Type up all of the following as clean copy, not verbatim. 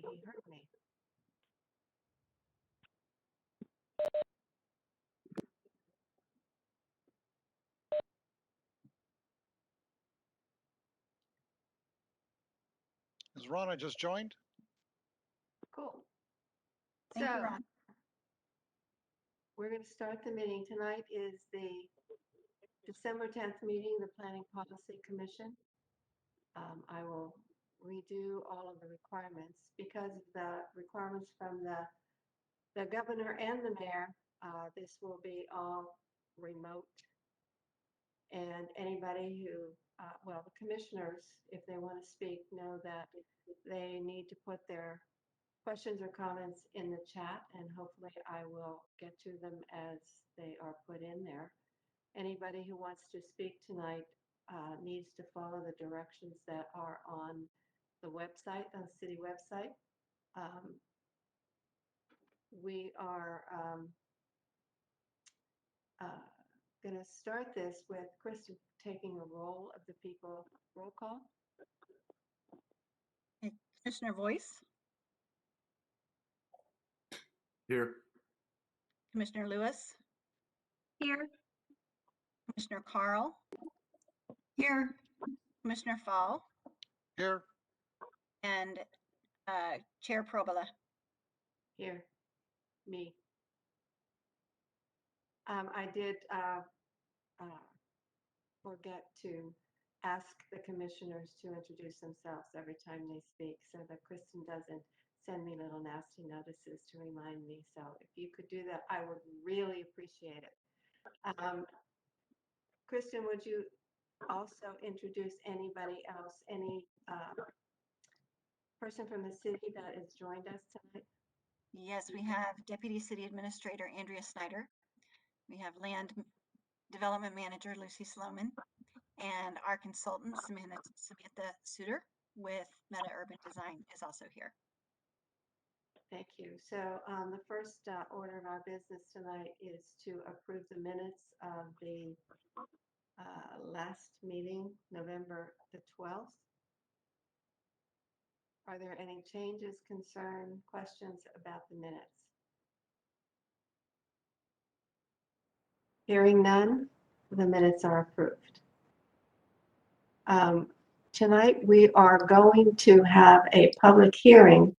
hopefully he heard me. Is Rana just joined? Cool. Thank you, So Ron. we're going to start the meeting. Tonight is the December 10th meeting, the Planning Policy Commission. I will redo all of the requirements because of the requirements from the governor and the mayor. This will be all remote. And anybody who, well, the commissioners, if they want to speak, know that they need to put their questions or comments in the chat, and hopefully I will get to them as they are put in there. Anybody who wants to speak tonight needs to follow the directions that are on the website, on the city website. We are going to start this with Kristen taking a roll of the people. Roll call. Okay, Commissioner Voice, Here. Commissioner Lewis, Here. Commissioner Carl, Here. Commissioner Fall, Here. and Chair Probola. Here, me. I did forget to ask the commissioners to introduce themselves every time they speak so that Kristen doesn't send me little nasty notices to remind me. So if you could do that, I would really appreciate it. Kristen, would you also introduce anybody else, any person from the city that has joined us tonight? Yes, we have Deputy City Administrator Andrea Snyder. We have Land Development Manager Lucy Sloman, and our consultant Samantha Suter with Meta Urban Design is also here. Thank you. So the first order of our business tonight is to approve the minutes of the last meeting, November the 12th. Are there any changes, concern, questions about the minutes? Hearing none, the minutes are approved. Tonight we are going to have a public hearing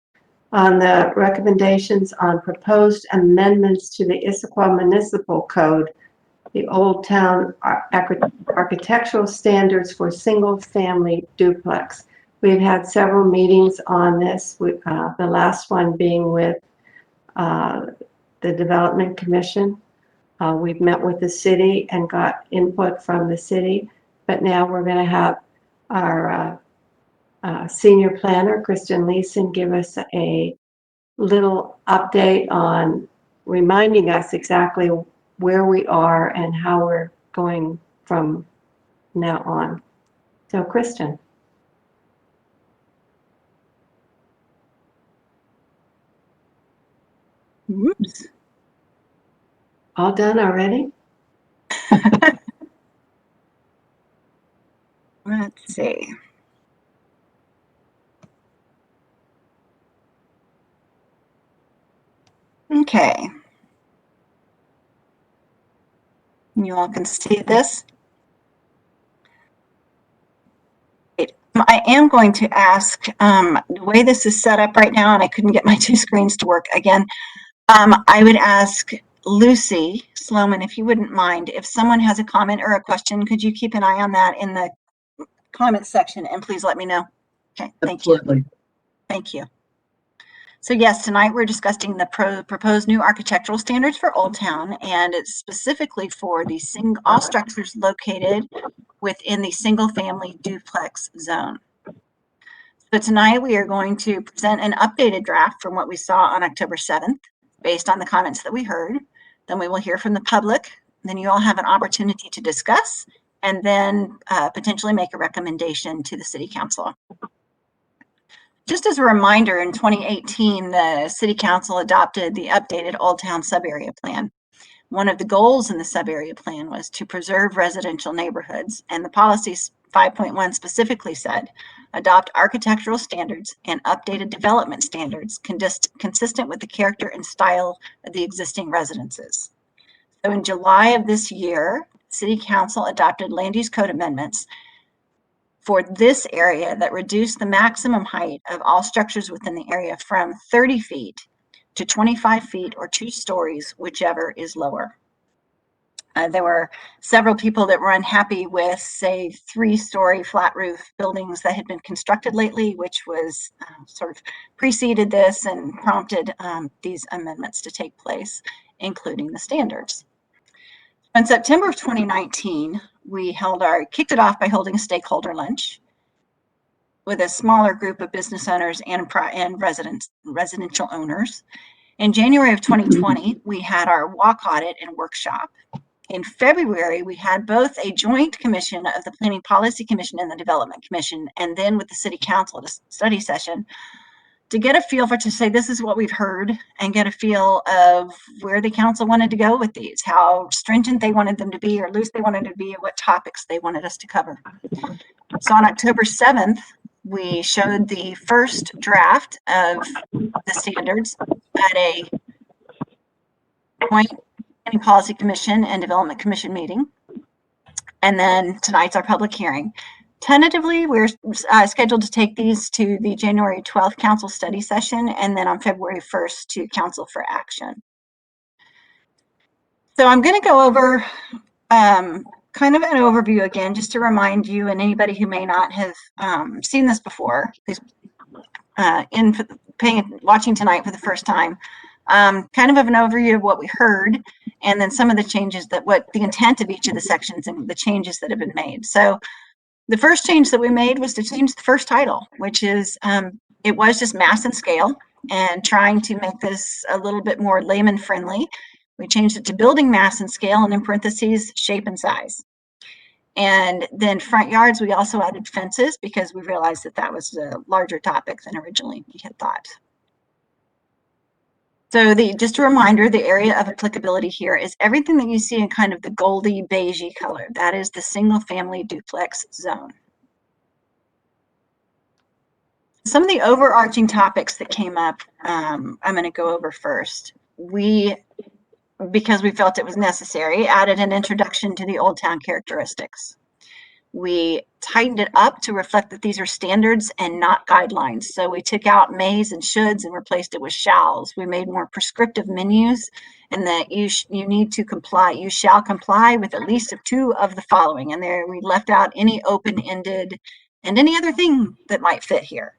on the recommendations on proposed amendments to the Issaquah Municipal Code, the Old Town Architectural Standards for Single-Family Duplex. We've had several meetings on this, the last one being with the Development Commission. We've met with the city and got input from the city, but now we're going to have our senior planner, Kristen Leeson, give us a little update on reminding us exactly where we are and how we're going from now on. So, Kristen. Oops. All done already? Let's see. Okay. You all can see this. I am going to ask, the way this is set up right now, and I couldn't get my two screens to work again, I would ask Lucy Sloman, if you wouldn't mind, if someone has a comment or a question, could you keep an eye on that in the comments section and please let me know? Okay, thank you. Thank you. So yes, tonight we're discussing the proposed new architectural standards for Old Town, and it's specifically for the all structures located within the single family duplex zone. So tonight we are going to present an updated draft from what we saw on October 7th, based on the comments that we heard. Then we will hear from the public. Then you all have an opportunity to discuss and then potentially make a recommendation to the City Council. Just as a reminder, in 2018, the City Council adopted the updated Old Town Subarea Plan. One of the goals in the Subarea Plan was to preserve residential neighborhoods, and the policy 5.1 specifically said, adopt architectural standards and updated development standards consistent with the character and style of the existing residences. So in July of this year, City Council adopted land use code amendments for this area that reduced the maximum height of all structures within the area from 30 feet to 25 feet or 2 stories, whichever is lower. There were several people that were unhappy with, say, 3-story flat roof buildings that had been constructed lately, which was sort of preceded this and prompted these amendments to take place, including the standards. In September of 2019, we kicked it off by holding a stakeholder lunch with a smaller group of business owners and residential owners. In January of 2020, we had our walk audit and workshop. In February, we had both a joint commission of the Planning Policy Commission and the Development Commission, and then with the City Council, a study session to get a feel to say this is what we've heard and get a feel of where the council wanted to go with these, how stringent they wanted them to be or loose they wanted to be, and what topics they wanted us to cover. So on October 7th, we showed the first draft of the standards at a joint Planning Policy Commission and Development Commission meeting. And then tonight's our public hearing. Tentatively, we're scheduled to take these to the January 12th council study session, and then on February 1st to council for action. So I'm going to go over kind of an overview again, just to remind you and anybody who may not have seen this before, watching tonight for the first time, kind of an overview of what we heard, and then some of the changes what the intent of each of the sections and the changes that have been made. So the first change that we made was to change the first title, which is, it was just mass and scale, and trying to make this a little bit more layman friendly. We changed it to building mass and scale, and in parentheses, shape and size. And then front yards, we also added fences because we realized that was a larger topic than originally we had thought. So just a reminder, the area of applicability here is everything that you see in kind of the goldy beigey color. That is the single family duplex zone. Some of the overarching topics that came up, I'm going to go over first. Because we felt it was necessary, added an introduction to the Old Town characteristics. We tightened it up to reflect that these are standards and not guidelines. So we took out mays and shoulds and replaced it with shalls. We made more prescriptive menus, and that you need to comply. You shall comply with at least 2 of the following. And there we left out any open-ended and any other thing that might fit here.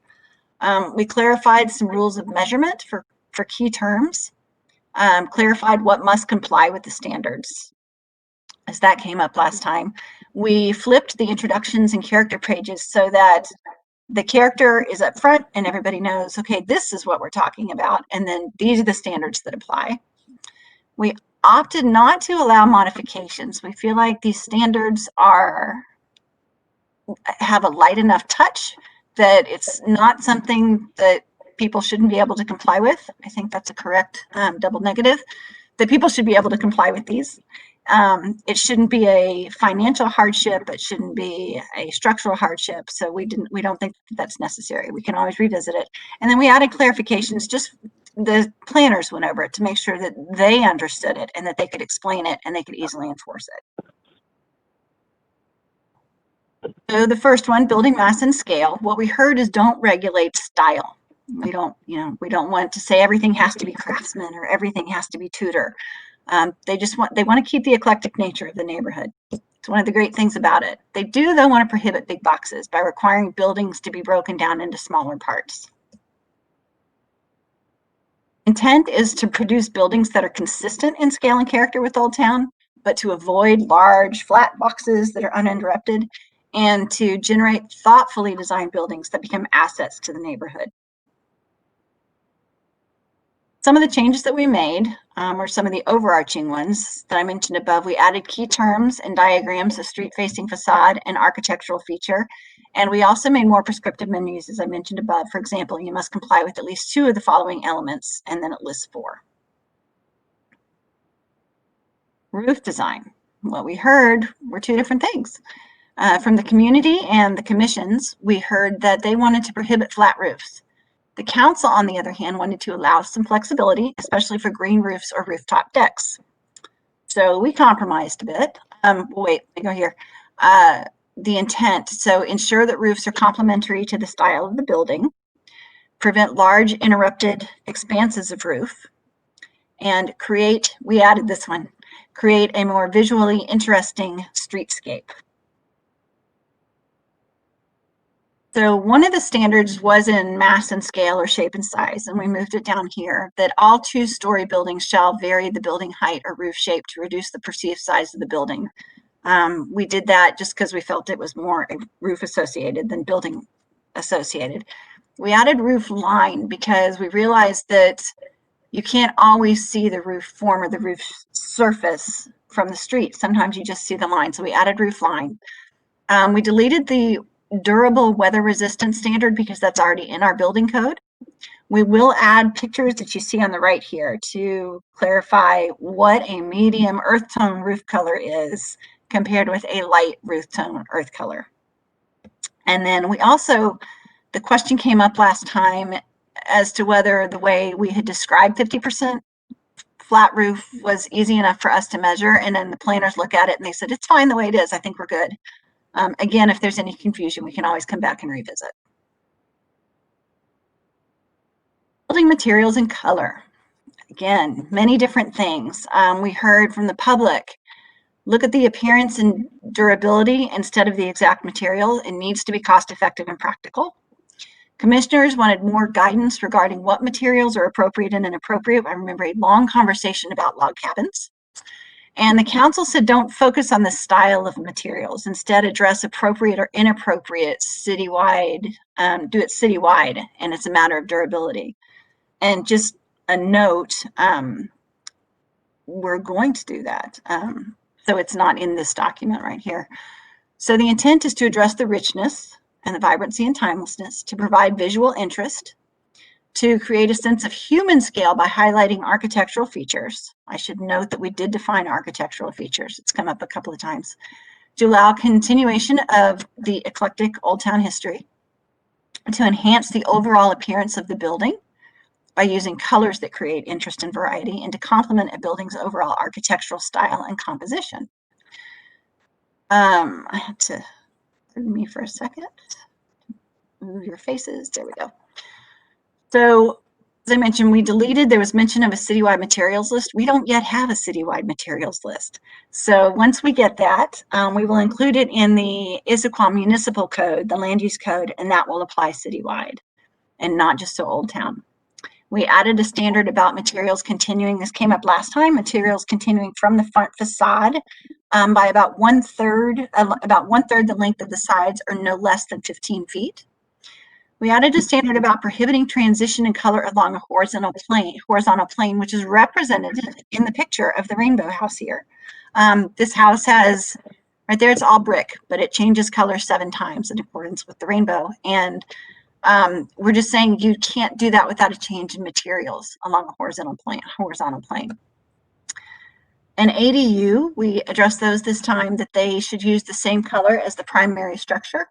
We clarified some rules of measurement for key terms. Clarified what must comply with the standards, as that came up last time. We flipped the introductions and character pages so that the character is up front and everybody knows, okay, this is what we're talking about, and then these are the standards that apply. We opted not to allow modifications. We feel like these standards have a light enough touch that it's not something that people shouldn't be able to comply with. I think that's a correct double negative, that people should be able to comply with these. It shouldn't be a financial hardship. It shouldn't be a structural hardship. So we don't think that's necessary. We can always revisit it. And then we added clarifications. Just the planners went over it to make sure that they understood it and that they could explain it and they could easily enforce it. So the first one, building mass and scale. What we heard is don't regulate style. We don't want to say everything has to be craftsman or everything has to be Tudor. They want to keep the eclectic nature of the neighborhood. It's one of the great things about it. They do, though, want to prohibit big boxes by requiring buildings to be broken down into smaller parts. Intent is to produce buildings that are consistent in scale and character with Old Town, but to avoid large, flat boxes that are uninterrupted, and to generate thoughtfully designed buildings that become assets to the neighborhood. Some of the changes that we made are some of the overarching ones that I mentioned above. We added key terms and diagrams of street-facing facade and architectural feature. And we also made more prescriptive menus, as I mentioned above. For example, you must comply with at least 2 of the following elements, and then it lists 4. Roof design. What we heard were 2 different things. From the community and the commissions, we heard that they wanted to prohibit flat roofs. The council, on the other hand, wanted to allow some flexibility, especially for green roofs or rooftop decks. So we compromised a bit. Wait, I go here. The intent, so ensure that roofs are complementary to the style of the building, prevent large interrupted expanses of roof, and create, we added this one, create a more visually interesting streetscape. So one of the standards was in mass and scale or shape and size, and we moved it down here, that all two-story buildings shall vary the building height or roof shape to reduce the perceived size of the building. We did that just because we felt it was more roof associated than building associated. We added roof line because we realized that you can't always see the roof form or the roof surface from the street. Sometimes you just see the line, so we added roof line. We deleted the durable weather resistant standard because that's already in our building code. We will add pictures that you see on the right here to clarify what a medium earth tone roof color is compared with a light roof tone earth color. And then we also, the question came up last time as to whether the way we had described 50% flat roof was easy enough for us to measure. And then the planners look at it and they said, it's fine the way it is. I think we're good. Again, if there's any confusion, we can always come back and revisit. Building materials and color. Again, many different things. We heard from the public, look at the appearance and durability instead of the exact material. It needs to be cost effective and practical. Commissioners wanted more guidance regarding what materials are appropriate and inappropriate. I remember a long conversation about log cabins. And the council said, don't focus on the style of materials. Instead, address appropriate or inappropriate citywide, do it citywide, and it's a matter of durability. And just a note, we're going to do that. So it's not in this document right here. So the intent is to address the richness and the vibrancy and timelessness, to provide visual interest, to create a sense of human scale by highlighting architectural features. I should note that we did define architectural features. It's come up a couple of times. To allow continuation of the eclectic Old Town history, to enhance the overall appearance of the building by using colors that create interest and variety, and to complement a building's overall architectural style and composition. I had to, pardon me for a second, move your faces, there we go. So, as I mentioned, we deleted, there was mention of a citywide materials list. We don't yet have a citywide materials list. So once we get that, we will include it in the Issaquah Municipal Code, the land use code, and that will apply citywide and not just to Old Town. We added a standard about materials continuing, this came up last time, materials continuing from the front facade by about one third the length of the sides, or no less than 15 feet. We added a standard about prohibiting transition in color along a horizontal plane, which is represented in the picture of the rainbow house here. This house has, right there, it's all brick, but it changes color 7 times in accordance with the rainbow. And we're just saying you can't do that without a change in materials along a horizontal plane. An ADU, we addressed those this time, that they should use the same color as the primary structure.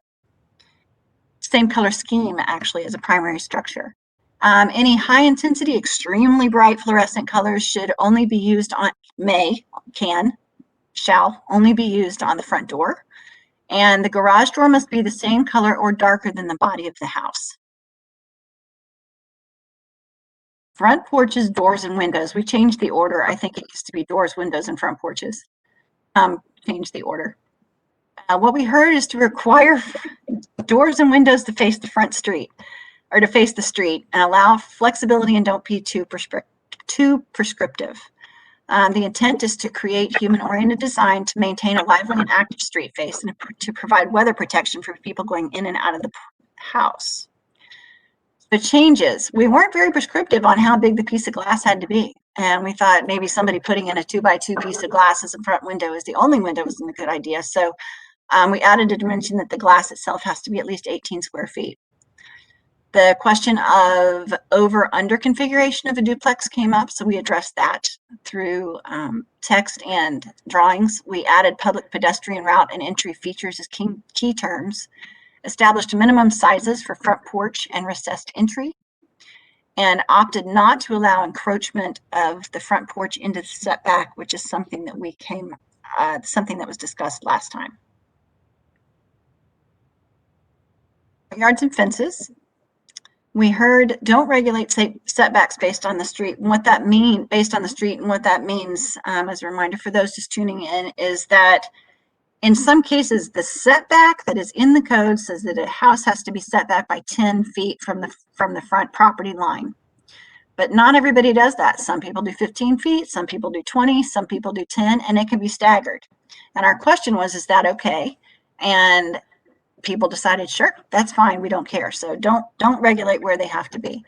Same color scheme actually as a primary structure. Any high intensity, extremely bright fluorescent colors should only be used on, shall only be used on the front door. And the garage door must be the same color or darker than the body of the house. Front porches, doors, and windows. We changed the order. I think it used to be doors, windows, and front porches. Changed the order. What we heard is to require doors and windows to face the front street, or to face the street, and allow flexibility and don't be too prescriptive. The intent is to create human-oriented design to maintain a lively and active street face, and to provide weather protection for people going in and out of the house. The changes, we weren't very prescriptive on how big the piece of glass had to be. And we thought maybe somebody putting in a 2x2 piece of glass as a front window is the only window wasn't a good idea. So we added a dimension that the glass itself has to be at least 18 square feet. The question of over-under configuration of a duplex came up, so we addressed that through text and drawings. We added public pedestrian route and entry features as key terms, established minimum sizes for front porch and recessed entry, and opted not to allow encroachment of the front porch into the setback, which is something that something that was discussed last time. Yards and fences. We heard don't regulate setbacks based on the street. And what that means, based on the street, and what that means, as a reminder for those just tuning in, is that in some cases, the setback that is in the code says that a house has to be set back by 10 feet from the front property line. But not everybody does that. Some people do 15 feet, some people do 20, some people do 10, and it can be staggered. And our question was, is that okay? And people decided, sure, that's fine, we don't care. So don't regulate where they have to be.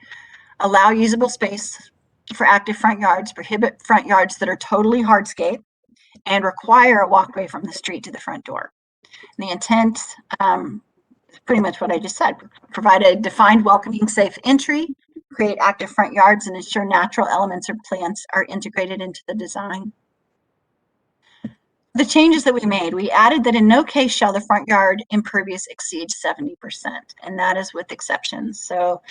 Allow usable space for active front yards, prohibit front yards that are totally hardscape, and require a walkway from the street to the front door. And the intent is pretty much what I just said. Provide a defined, welcoming, safe entry, create active front yards, and ensure natural elements or plants are integrated into the design. The changes that we made, we added that in no case shall the front yard impervious exceed 70%, and that is with exceptions. So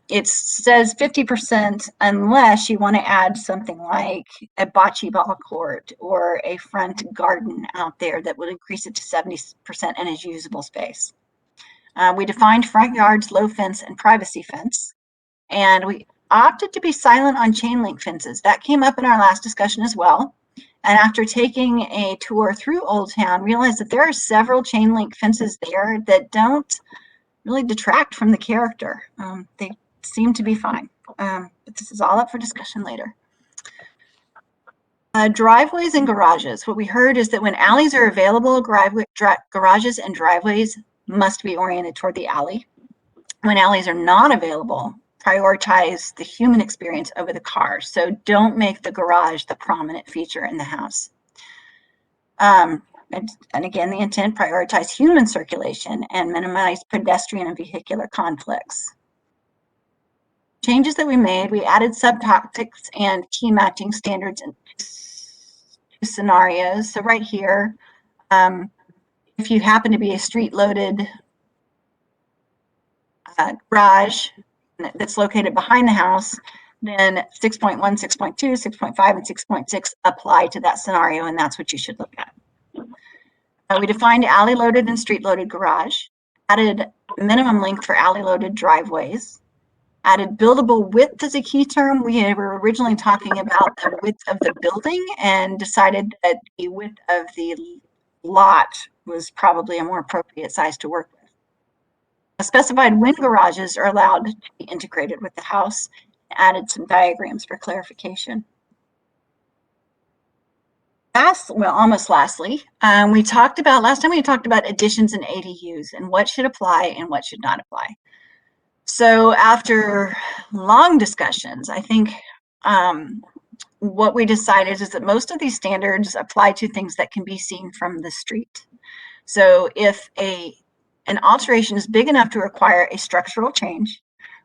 it says 50% unless you want to add something like a bocce ball court or a front garden out there that would increase it to 70% and is usable space. We defined front yards, low fence, and privacy fence, and we opted to be silent on chain link fences. That came up in our last discussion as well. And after taking a tour through Old Town, realized that there are several chain link fences there that don't really detract from the character. They seem to be fine, but this is all up for discussion later. Driveways and garages. What we heard is that when alleys are available, garages and driveways must be oriented toward the alley. When alleys are not available, prioritize the human experience over the car. So don't make the garage the prominent feature in the house. And again, the intent, prioritize human circulation and minimize pedestrian and vehicular conflicts. Changes that we made, we added subtopics and key matching standards in scenarios. So right here, if you happen to be a street-loaded garage that's located behind the house, then 6.1, 6.2, 6.5, and 6.6 apply to that scenario, and that's what you should look at. We defined alley loaded and street loaded garage, added minimum length for alley loaded driveways, added buildable width as a key term. We were originally talking about the width of the building and decided that the width of the lot was probably a more appropriate size to work with. Specified when garages are allowed to be integrated with the house, added some diagrams for clarification. Almost lastly, we talked about, last time we talked about additions and ADUs and what should apply and what should not apply. So after long discussions, I think what we decided is that most of these standards apply to things that can be seen from the street. So if an alteration is big enough to require a structural change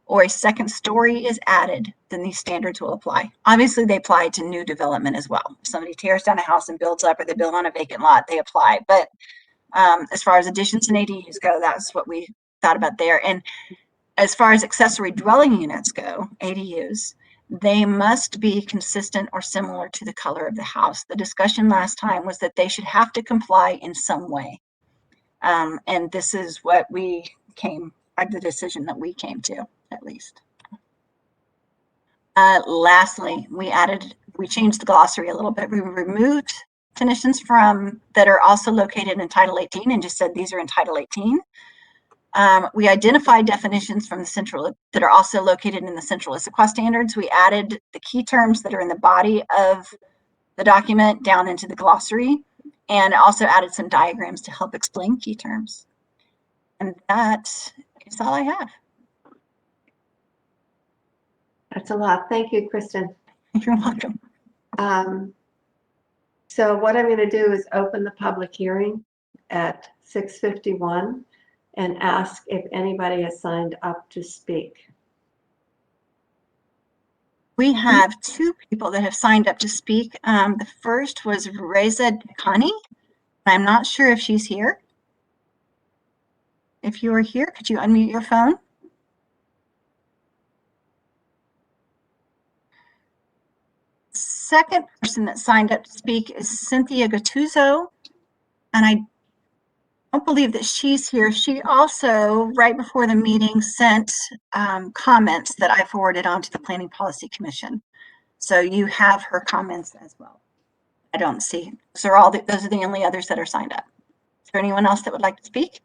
or a second story is added, then these standards will apply. Obviously, they apply to new development as well. If somebody tears down a house and builds up, or they build on a vacant lot, they apply. But as far as additions and ADUs go, that's what we thought about there. And as far as accessory dwelling units go, ADUs, they must be consistent or similar to the color of the house. The discussion last time was that they should have to comply in some way. And this is what the decision that we came to, at least. Lastly, we changed the glossary a little bit. We removed definitions that are also located in Title 18 and just said these are in Title 18. We identified definitions from the central that are also located in the central Issaquah standards. We added the key terms that are in the body of the document down into the glossary, and also added some diagrams to help explain key terms. And that is all I have. That's a lot. Thank you, Kristen. You're welcome. So what I'm going to do is open the public hearing at 6:51. and ask if anybody has signed up to speak. We have two people that have signed up to speak. The first was Reza Khani. I'm not sure if she's here. If you are here, could you unmute your phone? Second person that signed up to speak is Cynthia Gattuso, and I don't believe that she's here. She also, right before the meeting, sent comments that I forwarded on to the Planning Policy Commission. So you have her comments as well. I don't see. Those are the only others that are signed up. Is there anyone else that would like to speak?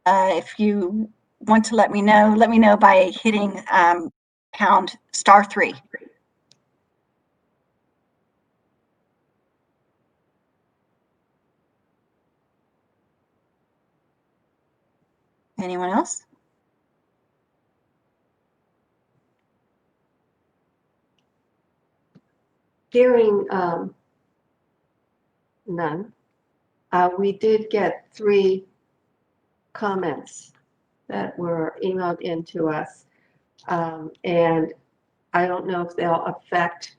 If you want to let me know by hitting pound *3. Anyone else? Hearing none, we did get 3 comments that were emailed in to us. And I don't know if they'll affect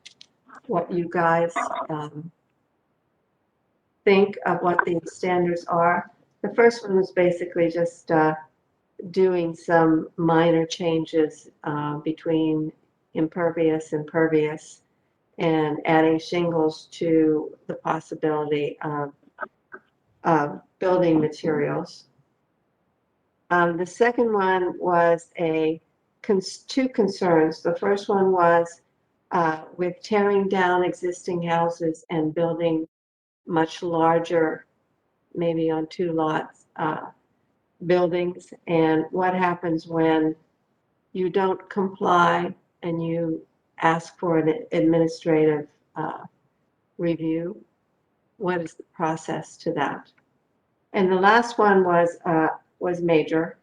what you guys think of what the standards are. The first one was basically just doing some minor changes between impervious and pervious, and adding shingles to the possibility of building materials. The second one was two concerns. The first one was with tearing down existing houses and building much larger, maybe on 2 lots, buildings, and what happens when you don't comply and you ask for an administrative review. What is the process to that? And the last one was major,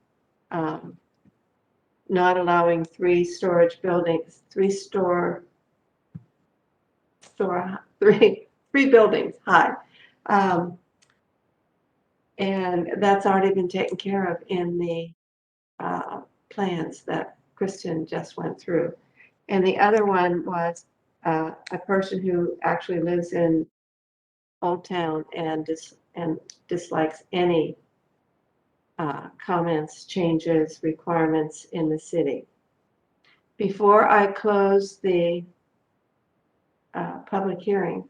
not allowing 3 storage buildings, 3 buildings high. And that's already been taken care of in the plans that Kristen just went through. And the other one was a person who actually lives in Old Town and dislikes any comments, changes, requirements in the city. Before I close the public hearing.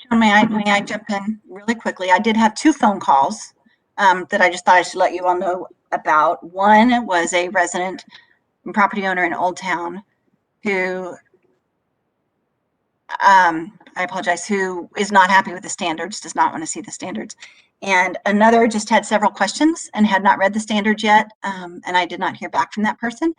Joan, may I jump in really quickly? I did have 2 phone calls that I just thought I should let you all know about. One was a resident and property owner in Old Town who, I apologize, who is not happy with the standards, does not want to see the standards. And another just had several questions and had not read the standards yet, and I did not hear back from that person.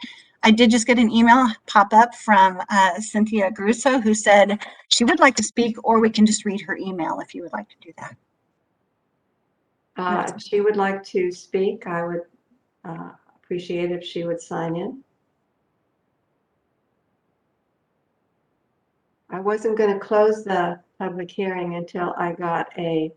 I did just get an email pop up from Cynthia Grusso, who said she would like to speak, or we can just read her email if you would like to do that. If she would like to speak, I would appreciate if she would sign in. I wasn't going to close the public hearing until I got a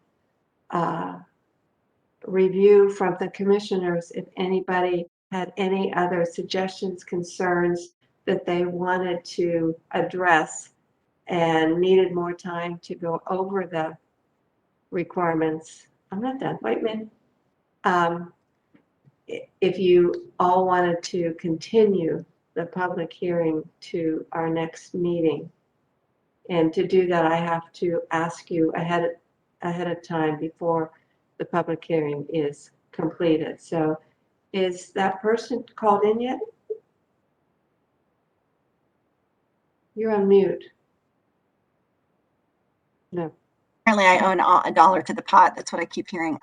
review from the commissioners if anybody had any other suggestions, concerns that they wanted to address and needed more time to go over the requirements. I'm not done. Wait a minute. If you all wanted to continue the public hearing to our next meeting, and to do that, I have to ask you ahead of time before the public hearing is completed. So is that person called in yet? You're on mute. No. Apparently I own $1 to the pot. That's what I keep hearing.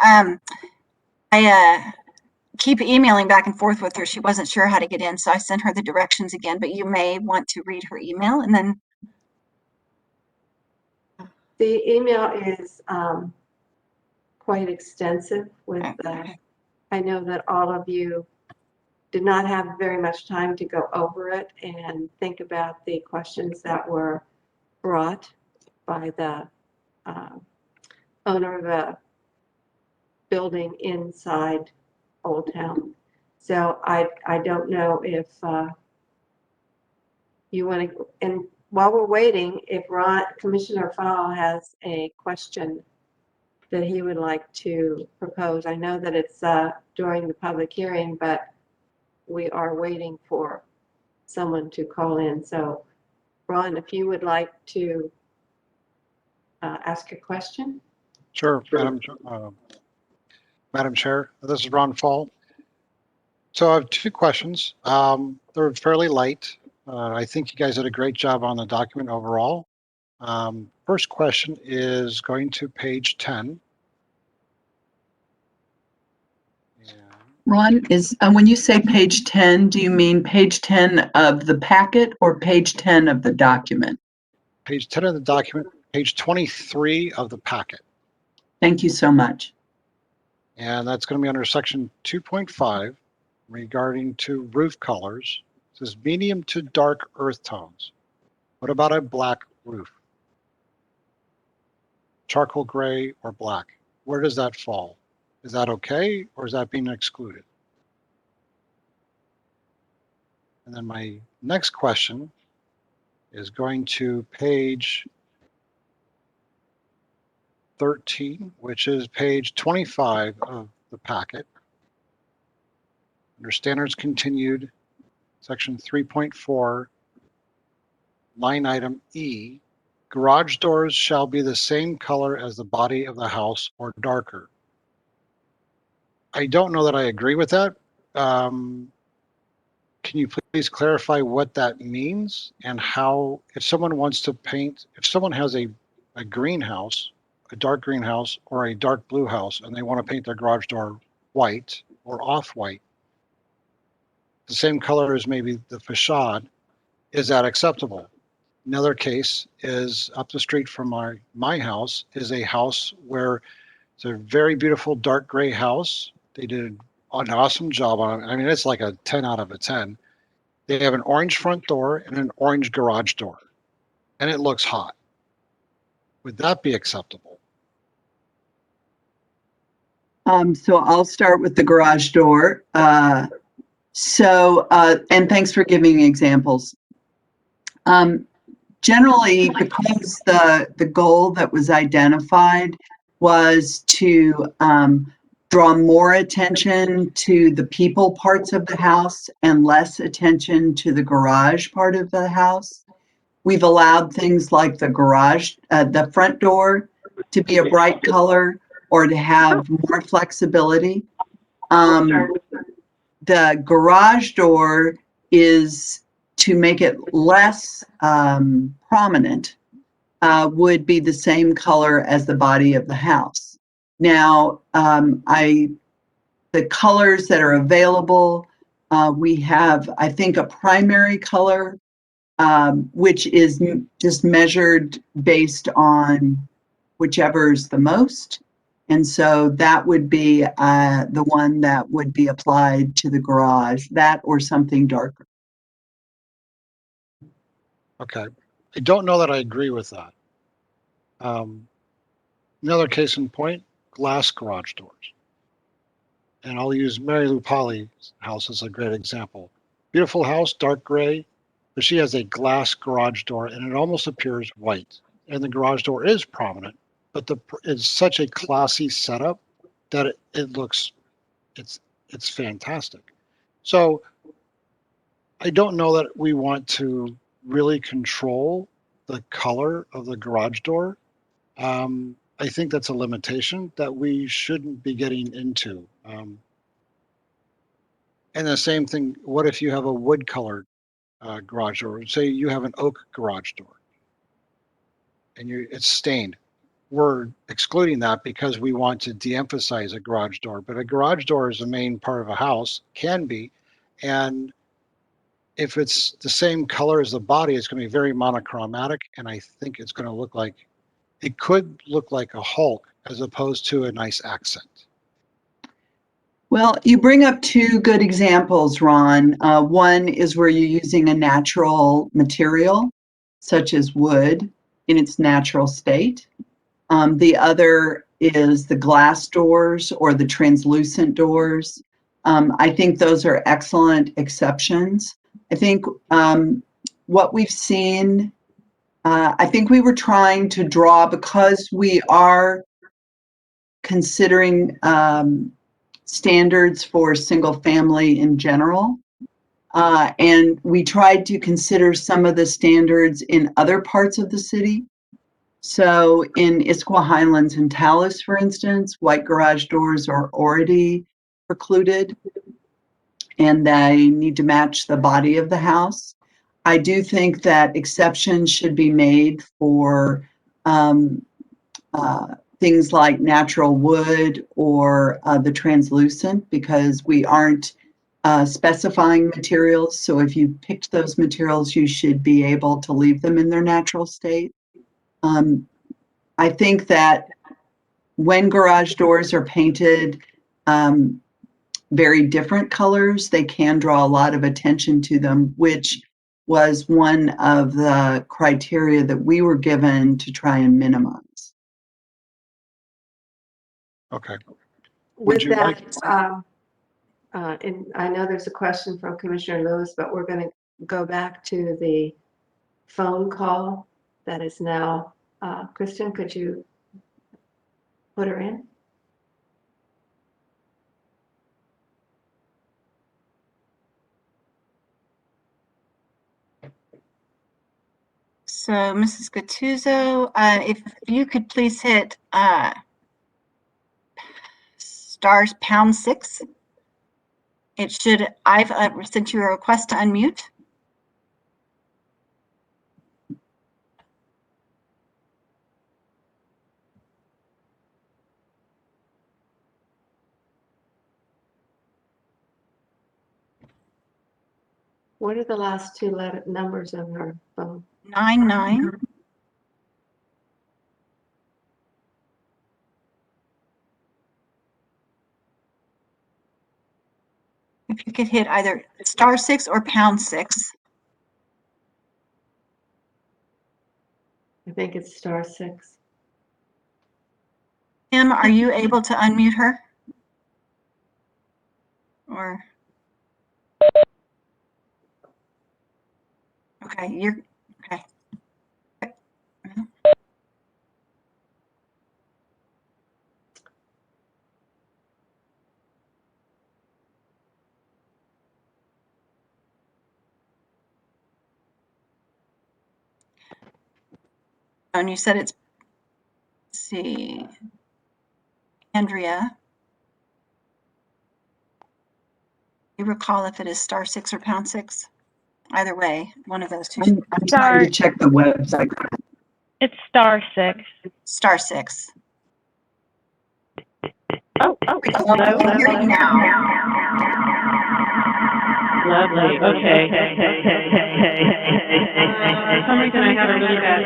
I keep emailing back and forth with her. She wasn't sure how to get in, so I sent her the directions again, but you may want to read her email and then. The email is quite extensive with Okay. I know that all of you did not have very much time to go over it and think about the questions that were brought by the owner of the building inside Old Town. So I don't know if you want to, and while we're waiting, if Commissioner Fowle has a question that he would like to propose. I know that it's during the public hearing, but we are waiting for someone to call in. So Ron, if you would like to ask a question. Sure, Madam Chair, this is Ron Fall. So I have two questions. They're fairly light. I think you guys did a great job on the document overall. First question is going to page 10. And Ron, when you say page 10, do you mean page 10 of the packet or page 10 of the document? page 10 of the document, page 23 of the packet. Thank you so much. And that's going to be under section 2.5 regarding to roof colors. It says medium to dark earth tones. What about a black roof? Charcoal gray or black? Where does that fall? Is that okay, or is that being excluded? And then my next question is going to page 13, which is page 25 of the packet. Under standards continued, section 3.4, line item E, garage doors shall be the same color as the body of the house or darker. I don't know that I agree with that. Can you please clarify what that means and how, if someone wants to paint, if someone has a greenhouse, a dark greenhouse or a dark blue house, and they want to paint their garage door white or off-white, the same color as maybe the facade, is that acceptable? Another case is up the street from my house is a house where it's a very beautiful dark gray house. They did an awesome job on it. I mean, it's like a 10 out of a 10. They have an orange front door and an orange garage door, and it looks hot. Would that be acceptable? So I'll start with the garage door. And thanks for giving examples. Generally, because the goal that was identified was to draw more attention to the people parts of the house and less attention to the garage part of the house, we've allowed things like the garage, the front door to be a bright color or to have more flexibility. The garage door is to make it less prominent, would be the same color as the body of the house. Now, the colors that are available, we have, I think, a primary color, which is just measured based on whichever is the most. And so that would be the one that would be applied to the garage, that or something darker. Okay. I don't know that I agree with that. Another case in point, glass garage doors. And I'll use Mary Lou Polly's house as a great example. Beautiful house, dark gray, but she has a glass garage door and it almost appears white. And the garage door is prominent, but it's such a classy setup that it looks, it's fantastic. So I don't know that we want to really control the color of the garage door. I think that's a limitation that we shouldn't be getting into. And the same thing, what if you have a wood colored garage door? Say you have an oak garage door and it's stained. We're excluding that because we want to de-emphasize a garage door, but a garage door is a main part of a house, can be. And if it's the same color as the body, it's going to be very monochromatic. And I think it's going to look like, it could look like a Hulk as opposed to a nice accent. Well, you bring up two good examples, Ron. One is where you're using a natural material, such as wood, in its natural state. The other is the glass doors or the translucent doors. I think those are excellent exceptions. I think what we've seen, I think we were trying to draw, because we are considering standards for single family in general. And we tried to consider some of the standards in other parts of the city. So in Issaquah Highlands and Talus, for instance, white garage doors are already precluded and they need to match the body of the house. I do think that exceptions should be made for things like natural wood or the translucent, because we aren't specifying materials. So if you picked those materials, you should be able to leave them in their natural state. I think that when garage doors are painted very different colors, they can draw a lot of attention to them, which was one of the criteria that we were given to try and minimize. Okay. With you like- that, and I know there's a question from Commissioner Lewis, but we're going to go back to the phone call that is now, Kristen, could you put her in? So Mrs. Gattuso, if you could please hit stars #6. It should, I've sent you a request to unmute. What are the last two numbers of her phone? 99. If you could hit either *6 or #6. I think it's *6. Kim, are you able to unmute her? Or? Okay, you're, okay. And you said it's, let's see, Andrea. You recall if it is *6 or #6? Either way, one of those two. I'm trying to check the website. It's *6. *6. Oh, I can hear you now. lovely. Okay. For some reason, I have a really bad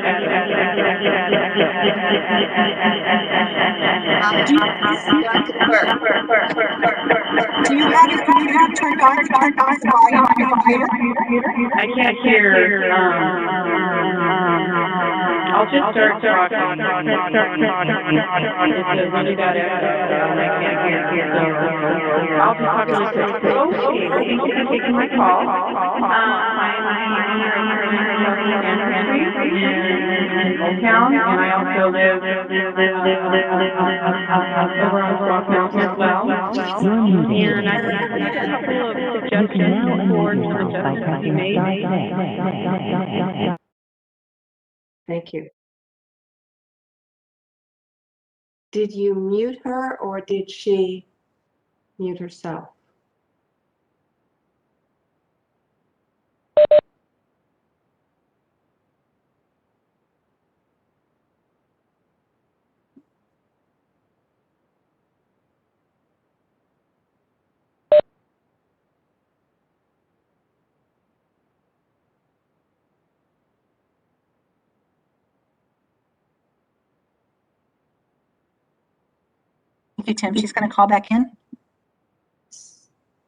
Do you have your computer turned on? The volume on your computer? I can't hear. I'll just start talking. It's a really bad echo, and I can't hear. So I'll just talk really quick. Okay. Thank you for taking my call. I'm here in Old Town, and I also live over on Squaw Mountain as well. And I have a couple of suggestions for some adjustments to be made. Thank you. Did you mute her or did she mute herself? Thank you, Tim. She's going to call back in.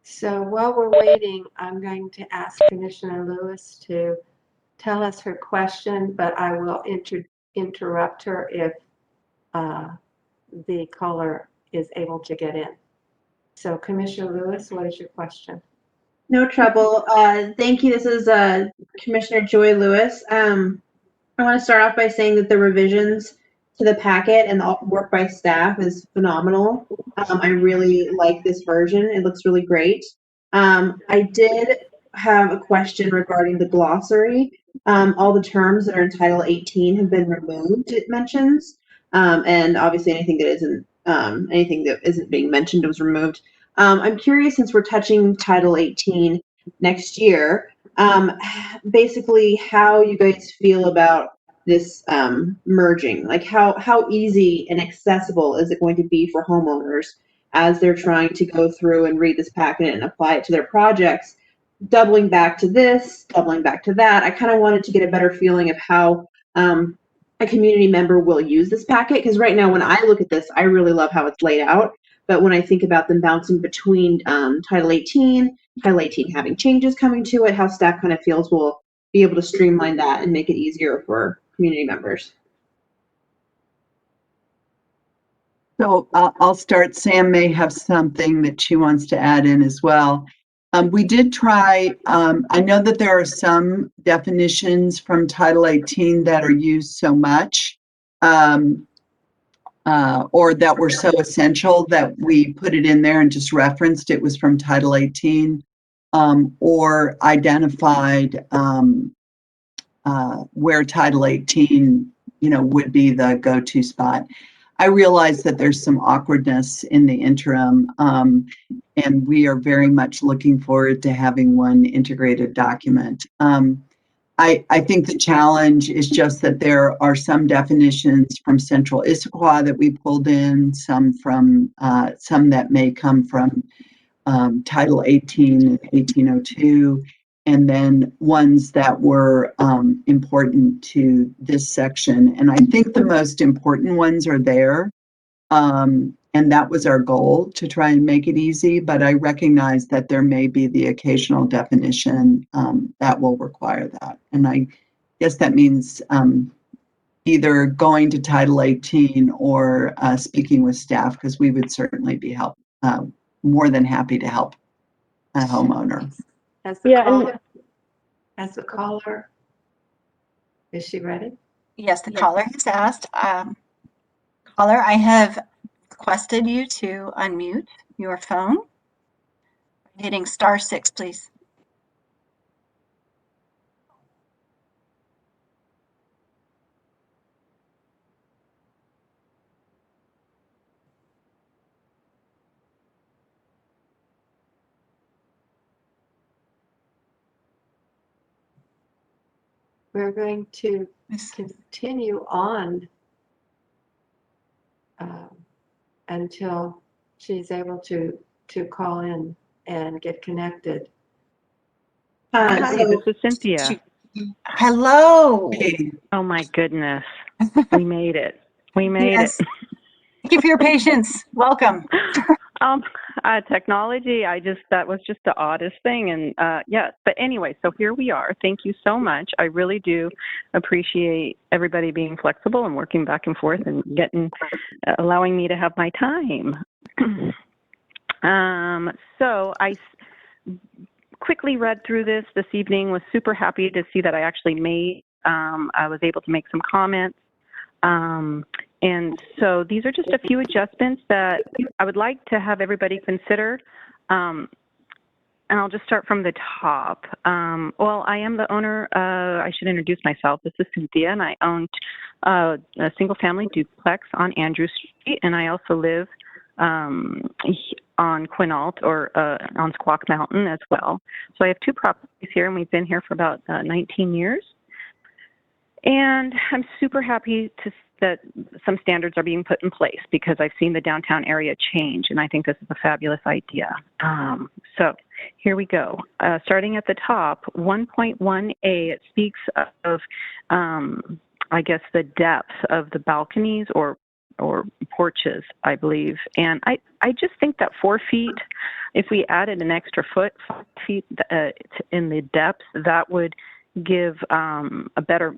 So while we're waiting, I'm going to ask Commissioner Lewis to tell us her question, but I will interrupt her if the caller is able to get in. So Commissioner Lewis, what is your question? No trouble. Thank you. This is Commissioner Joy Lewis. I want to start off by saying that the revisions to the packet and the work by staff is phenomenal. I really like this version. It looks really great. I did have a question regarding the glossary. All the terms that are in Title 18 have been removed, it mentions. And obviously anything that isn't being mentioned was removed. I'm curious, since we're touching Title 18 next year, basically how you guys feel about this merging. Like how easy and accessible is it going to be for homeowners as they're trying to go through and read this packet and apply it to their projects, doubling back to this, doubling back to that. I kind of wanted to get a better feeling of how a community member will use this packet, because right now when I look at this, I really love how it's laid out. But when I think about them bouncing between Title 18 having changes coming to it, how staff kind of feels we'll be able to streamline that and make it easier for community members. So I'll start. Sam may have something that she wants to add in as well. We did try, I know that there are some definitions from Title 18 that are used so much, or that were so essential that we put it in there and just referenced it was from Title 18, or identified where Title 18, would be the go-to spot. I realize that there's some awkwardness in the interim, and we are very much looking forward to having one integrated document. I think the challenge is just that there are some definitions from Central Issaquah that we pulled in, some that may come from Title 18 and 1802, and then ones that were important to this section. And I think the most important ones are there. And that was our goal, to try and make it easy, but I recognize that there may be the occasional definition that will require that. And I guess that means either going to Title 18 or speaking with staff, because we would certainly be more than happy to help a homeowner. As the caller, is she ready? Yes, the caller has asked. Caller, I have requested you to unmute your phone. Hitting *6, please. We're going to continue on until she's able to call in and get connected. Hi, this is Cynthia. Hello. Hey, Oh my goodness. We made it. We made Yes. it. Thank you for your patience. Welcome. Technology, that was just the oddest thing. And yes, but anyway, so here we are. Thank you so much. I really do appreciate everybody being flexible and working back and forth and allowing me to have my time. So I quickly read through this evening, was super happy to see that I actually I was able to make some comments. And so these are just a few adjustments that I would like to have everybody consider. And I'll just start from the top. Well, I am the owner. I should introduce myself. This is Cynthia, and I own a single-family duplex on Andrew Street, and I also live on Quinault or on Squawk Mountain as well. So I have two properties here, and we've been here for about 19 years. And I'm super happy that some standards are being put in place, because I've seen the downtown area change, and I think this is a fabulous idea. So here we go. Starting at the top, 1.1a, it speaks of, I guess, the depth of the balconies or porches, I believe. And I just think that 4 feet, if we added an extra foot, 5 feet in the depth, that would give a better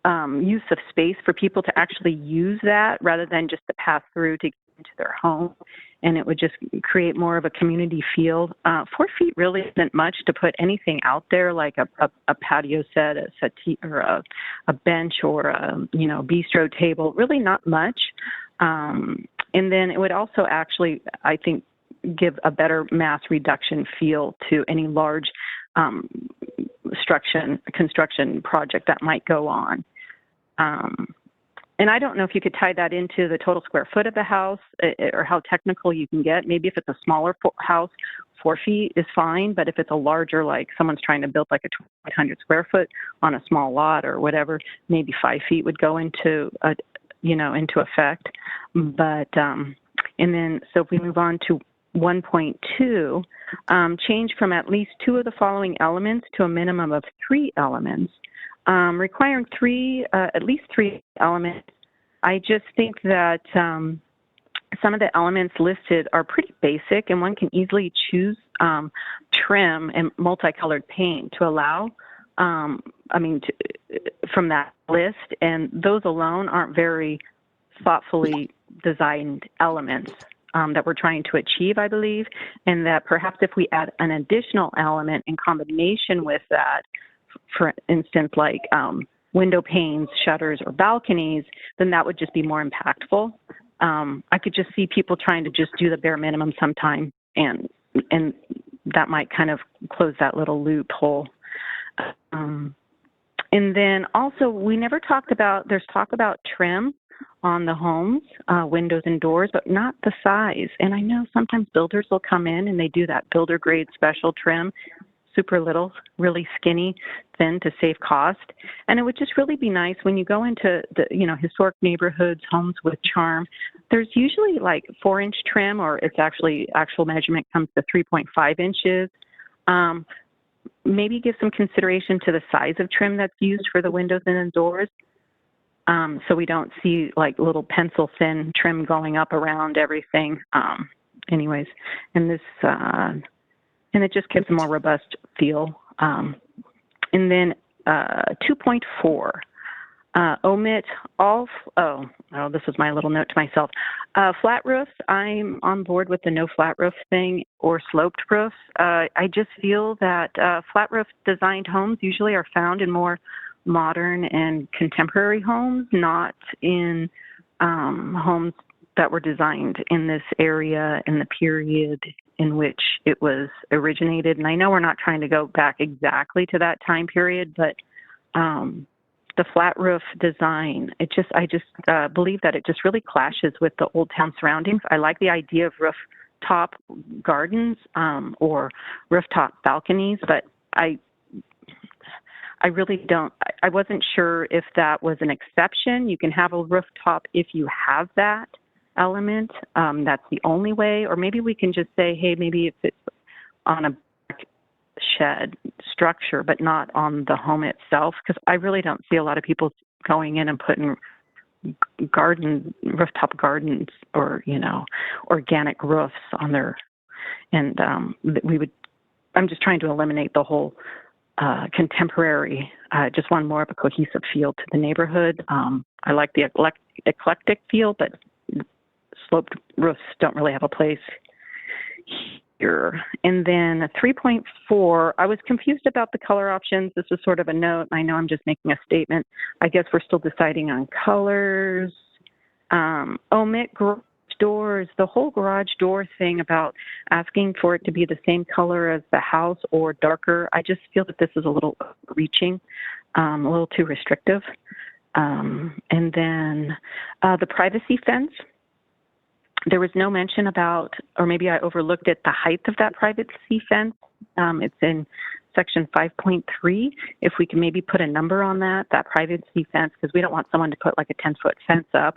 use of space for people to actually use that rather than just to pass through to get into their home. And it would just create more of a community feel. 4 feet really isn't much to put anything out there, like a patio set, a settee, or a bench, or a bistro table. Really not much. And then it would also actually, I think, give a better mass reduction feel to any large construction project that might go on. And I don't know if you could tie that into the total square foot of the house, or how technical you can get. Maybe if it's a smaller house, 4 feet is fine. But if it's a larger, like someone's trying to build like a 2,500 square foot on a small lot or whatever, maybe 5 feet would go into into effect. But and then so if we move on to 1.2, change from at least 2 of the following elements to a minimum of 3 elements. Requiring at least 3 elements. I just think that some of the elements listed are pretty basic, and one can easily choose trim and multicolored paint to allow, from that list, and those alone aren't very thoughtfully designed elements that we're trying to achieve, I believe, and that perhaps if we add an additional element in combination with that, for instance, like window panes, shutters, or balconies, then that would just be more impactful. I could just see people trying to just do the bare minimum sometime, and that might kind of close that little loophole. And then also, we never talked about, there's talk about trim on the homes, windows and doors, but not the size. And I know sometimes builders will come in and they do that builder grade special trim, super little, really skinny, thin to save cost. And it would just really be nice when you go into the, historic neighborhoods, homes with charm, there's usually like 4-inch trim, or it's actual measurement comes to 3.5 inches. Maybe give some consideration to the size of trim that's used for the windows and the doors. So we don't see like little pencil thin trim going up around everything. Anyways, and this, and it just gives a more robust feel. And then 2.4, omit all, this was my little note to myself. Flat roofs, I'm on board with the no flat roof thing, or sloped roofs. I just feel that flat roof designed homes usually are found in more modern and contemporary homes, not in homes that were designed in this area in the period in which it was originated. And I know we're not trying to go back exactly to that time period, but the flat roof design, I just believe that it just really clashes with the old town surroundings. I like the idea of rooftop gardens or rooftop balconies, but I really don't, I wasn't sure if that was an exception. You can have a rooftop if you have that element. That's the only way. Or maybe we can just say, hey, maybe if it's on a shed structure, but not on the home itself, because I really don't see a lot of people going in and putting rooftop gardens or, organic roofs on their, and I'm just trying to eliminate the whole contemporary, just want more of a cohesive feel to the neighborhood. I like the eclectic feel, but sloped roofs don't really have a place here. And then 3.4, I was confused about the color options. This was sort of a note. I know I'm just making a statement. I guess we're still deciding on colors. Omit garage doors, the whole garage door thing about asking for it to be the same color as the house or darker. I just feel that this is a little reaching, a little too restrictive. And then the privacy fence. There was no mention about, or maybe I overlooked it, the height of that privacy fence. It's in section 5.3. If we can maybe put a number on that privacy fence, because we don't want someone to put like a 10-foot fence up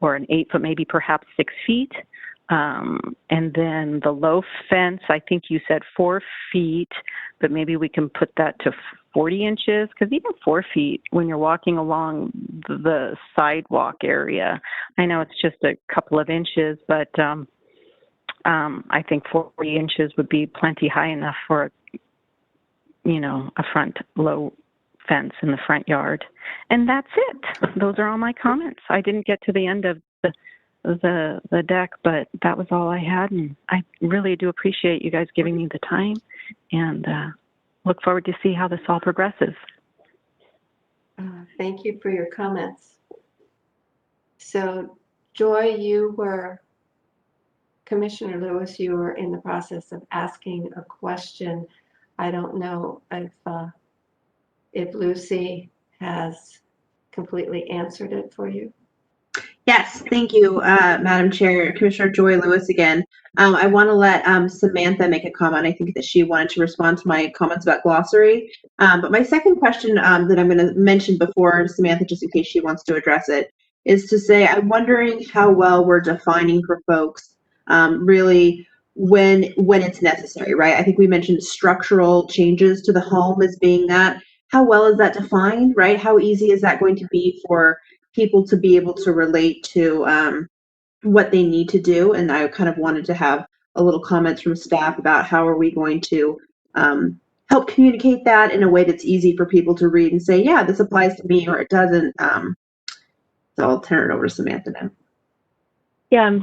or an 8-foot, maybe perhaps 6 feet. And then the low fence, I think you said 4 feet, but maybe we can put that to 40 inches, because even 4 feet when you're walking along the sidewalk area, I know it's just a couple of inches, but I think 40 inches would be plenty high enough for, a front low fence in the front yard. And that's it. Those are all my comments. I didn't get to the end of the deck, but that was all I had. And I really do appreciate you guys giving me the time, and look forward to see how this all progresses. Thank you for your comments. So, Joy, Commissioner Lewis, you were in the process of asking a question. I don't know if Lucy has completely answered it for you. Yes, thank you, Madam Chair. Commissioner Joy Lewis again. I want to let Samantha make a comment. I think that she wanted to respond to my comments about glossary. But my second question that I'm going to mention before Samantha, just in case she wants to address it, is to say I'm wondering how well we're defining for folks really when it's necessary, right? I think we mentioned structural changes to the home as being that. How well is that defined, right? How easy is that going to be for people to be able to relate to what they need to do? And I kind of wanted to have a little comments from staff about how are we going to help communicate that in a way that's easy for people to read and say, yeah, this applies to me, or it doesn't. So I'll turn it over to Samantha now. Yeah.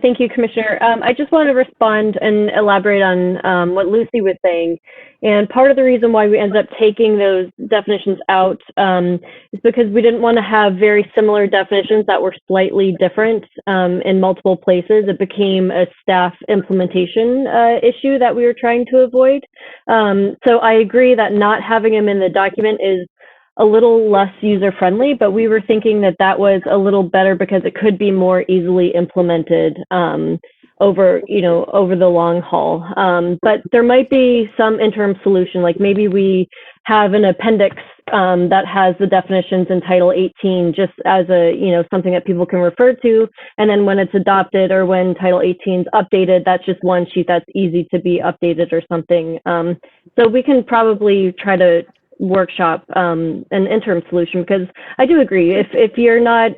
Thank you, Commissioner. I just want to respond and elaborate on what Lucy was saying. And part of the reason why we ended up taking those definitions out is because we didn't want to have very similar definitions that were slightly different in multiple places. It became a staff implementation issue that we were trying to avoid. So I agree that not having them in the document is a little less user-friendly, but we were thinking that that was a little better because it could be more easily implemented over the long haul. But there might be some interim solution, like maybe we have an appendix that has the definitions in Title 18 just as something that people can refer to, and then when it's adopted or when Title 18 is updated, that's just one sheet that's easy to be updated or something. So we can probably try to workshop an interim solution, because I do agree, if you're not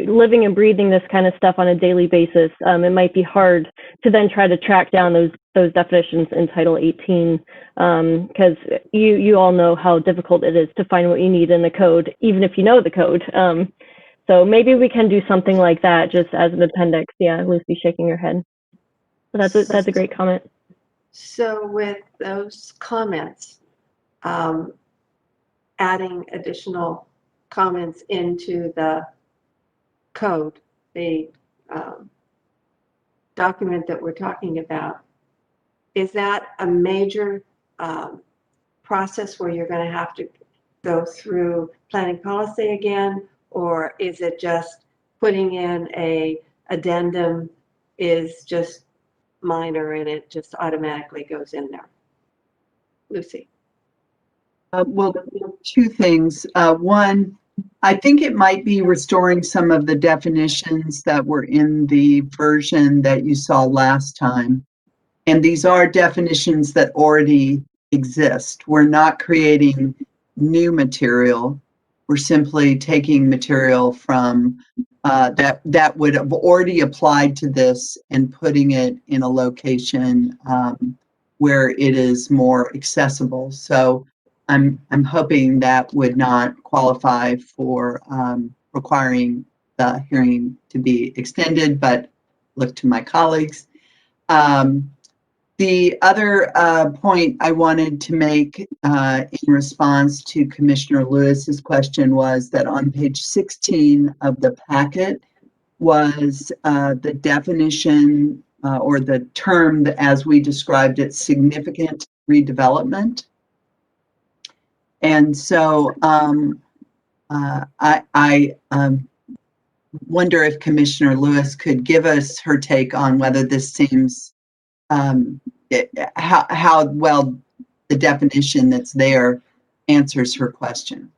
living and breathing this kind of stuff on a daily basis, it might be hard to then try to track down those definitions in Title 18, because you all know how difficult it is to find what you need in the code, even if you know the code. So maybe we can do something like that just as an appendix. Yeah, Lucy shaking her head. So that's a great comment. So with those comments, adding additional comments into the code, the document that we're talking about, is that a major process where you're going to have to go through planning policy again, or is it just putting in a addendum is just minor and it just automatically goes in there? Lucy. Well, two things. One, I think it might be restoring some of the definitions that were in the version that you saw last time. And these are definitions that already exist. We're not creating new material. We're simply taking material from that would have already applied to this and putting it in a location where it is more accessible. So I'm hoping that would not qualify for requiring the hearing to be extended, but look to my colleagues. The other point I wanted to make in response to Commissioner Lewis's question was that on page 16 of the packet was the definition or the term as we described it, significant redevelopment. And so I wonder if Commissioner Lewis could give us her take on whether this seems, how well the definition that's there answers her question.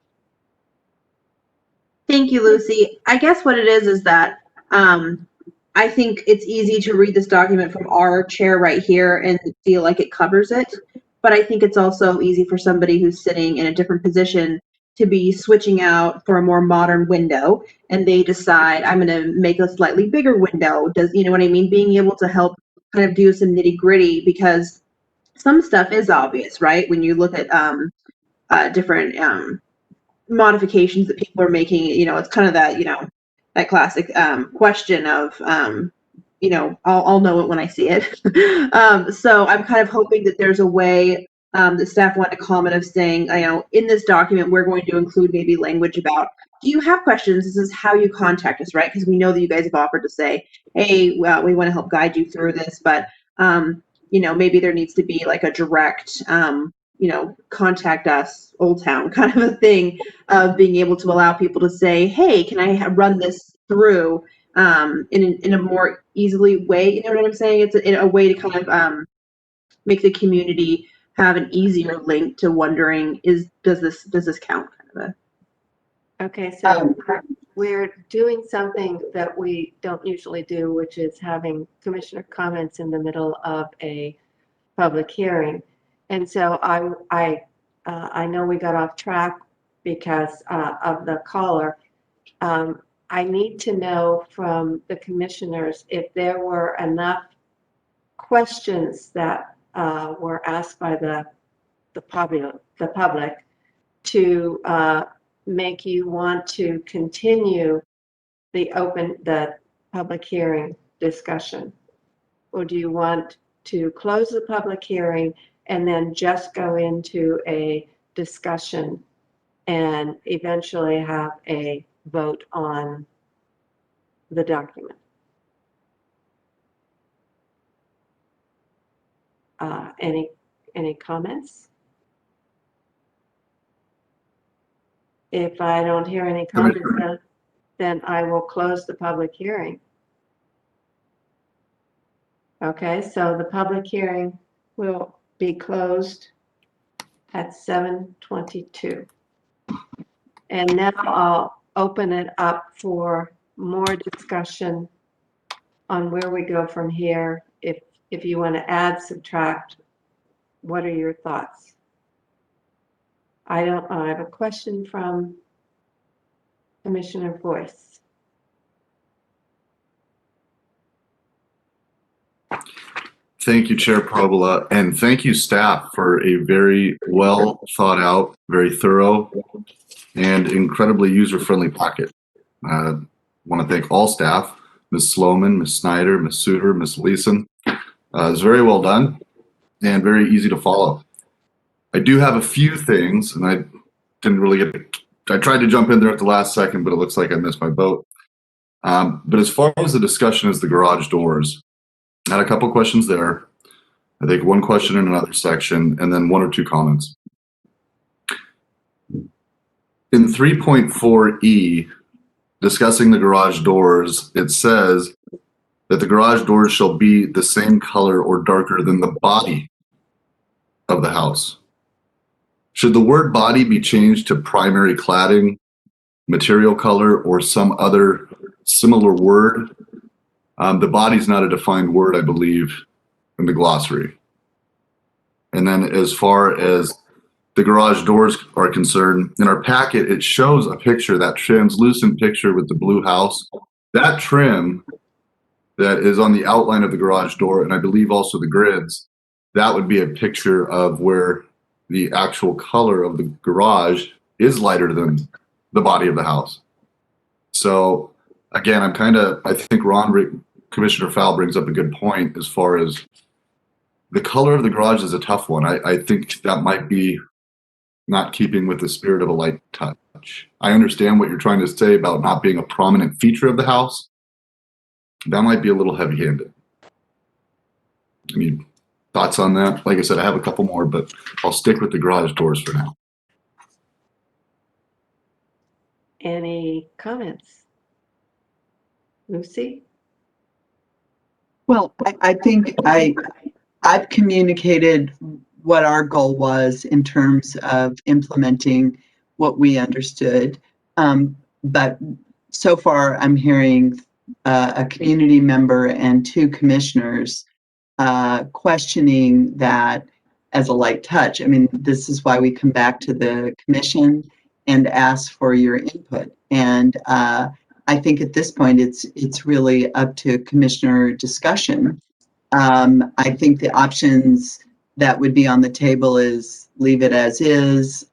Thank you, Lucy. I guess what it is that I think it's easy to read this document from our chair right here and feel like it covers it. But I think it's also easy for somebody who's sitting in a different position to be switching out for a more modern window, and they decide, I'm going to make a slightly bigger window. You know what I mean? Being able to help kind of do some nitty gritty, because some stuff is obvious, right? When you look at different modifications that people are making. You know, it's kind of that, you know, that classic question of, you know, I'll know it when I see it. So I'm kind of hoping that there's a way the staff want a comment of saying, you know, in this document, we're going to include maybe language about, do you have questions? This is how you contact us, right? Because we know that you guys have offered to say, hey, well, we want to help guide you through this, but, you know, maybe there needs to be like a direct, you know, contact us, Old Town kind of a thing of being able to allow people to say, hey, can I run this through in a more easily way? You know what I'm saying? It's a way to kind of make the community have an easier link to wondering, does this count? Kind of Okay, so we're doing something that we don't usually do, which is having commissioner comments in the middle of a public hearing. And so I know we got off track because of the caller. I need to know from the commissioners if there were enough questions that were asked by the public to make you want to continue the public hearing discussion? Or do you want to close the public hearing and then just go into a discussion and eventually have a vote on the document? Any comments? If I don't hear any comments, then I will close the public hearing. Okay, so the public hearing will be closed at 7:22. And now I'll open it up for more discussion on where we go from here. If you want to add, subtract, what are your thoughts? I have a question from Commissioner Boyce. Thank you, Chair Provola, and thank you, staff, for a very well thought out, very thorough, and incredibly user-friendly packet. I want to thank all staff, Ms. Sloman, Ms. Snyder, Ms. Suter, Ms. Leeson. It's very well done and very easy to follow. I do have a few things, and I didn't really I tried to jump in there at the last second, but it looks like I missed my boat. But as far as the discussion as the garage doors, I had a couple questions there. I think one question in another section, and then one or two comments. In 3.4E, discussing the garage doors, it says that the garage doors shall be the same color or darker than the body of the house. Should the word body be changed to primary cladding, material color, or some other similar word? The body's not a defined word, I believe, in the glossary. And then as far as the garage doors are concerned, in our packet, it shows a picture, that translucent picture with the blue house. That trim that is on the outline of the garage door, and I believe also the grids, that would be a picture of where the actual color of the garage is lighter than the body of the house. So again, I think Commissioner Fowl brings up a good point as far as the color of the garage is a tough one. I think that might be not keeping with the spirit of a light touch. I understand what you're trying to say about not being a prominent feature of the house. That might be a little heavy-handed. I mean, thoughts on that? Like I said, I have a couple more, but I'll stick with the garage doors for now. Any comments? Lucy? Well, I think I've communicated what our goal was in terms of implementing what we understood. But so far, I'm hearing a community member and two commissioners questioning that as a light touch. I mean, this is why we come back to the commission and ask for your input. And I think at this point, it's really up to commissioner discussion. I think the options that would be on the table is leave it as is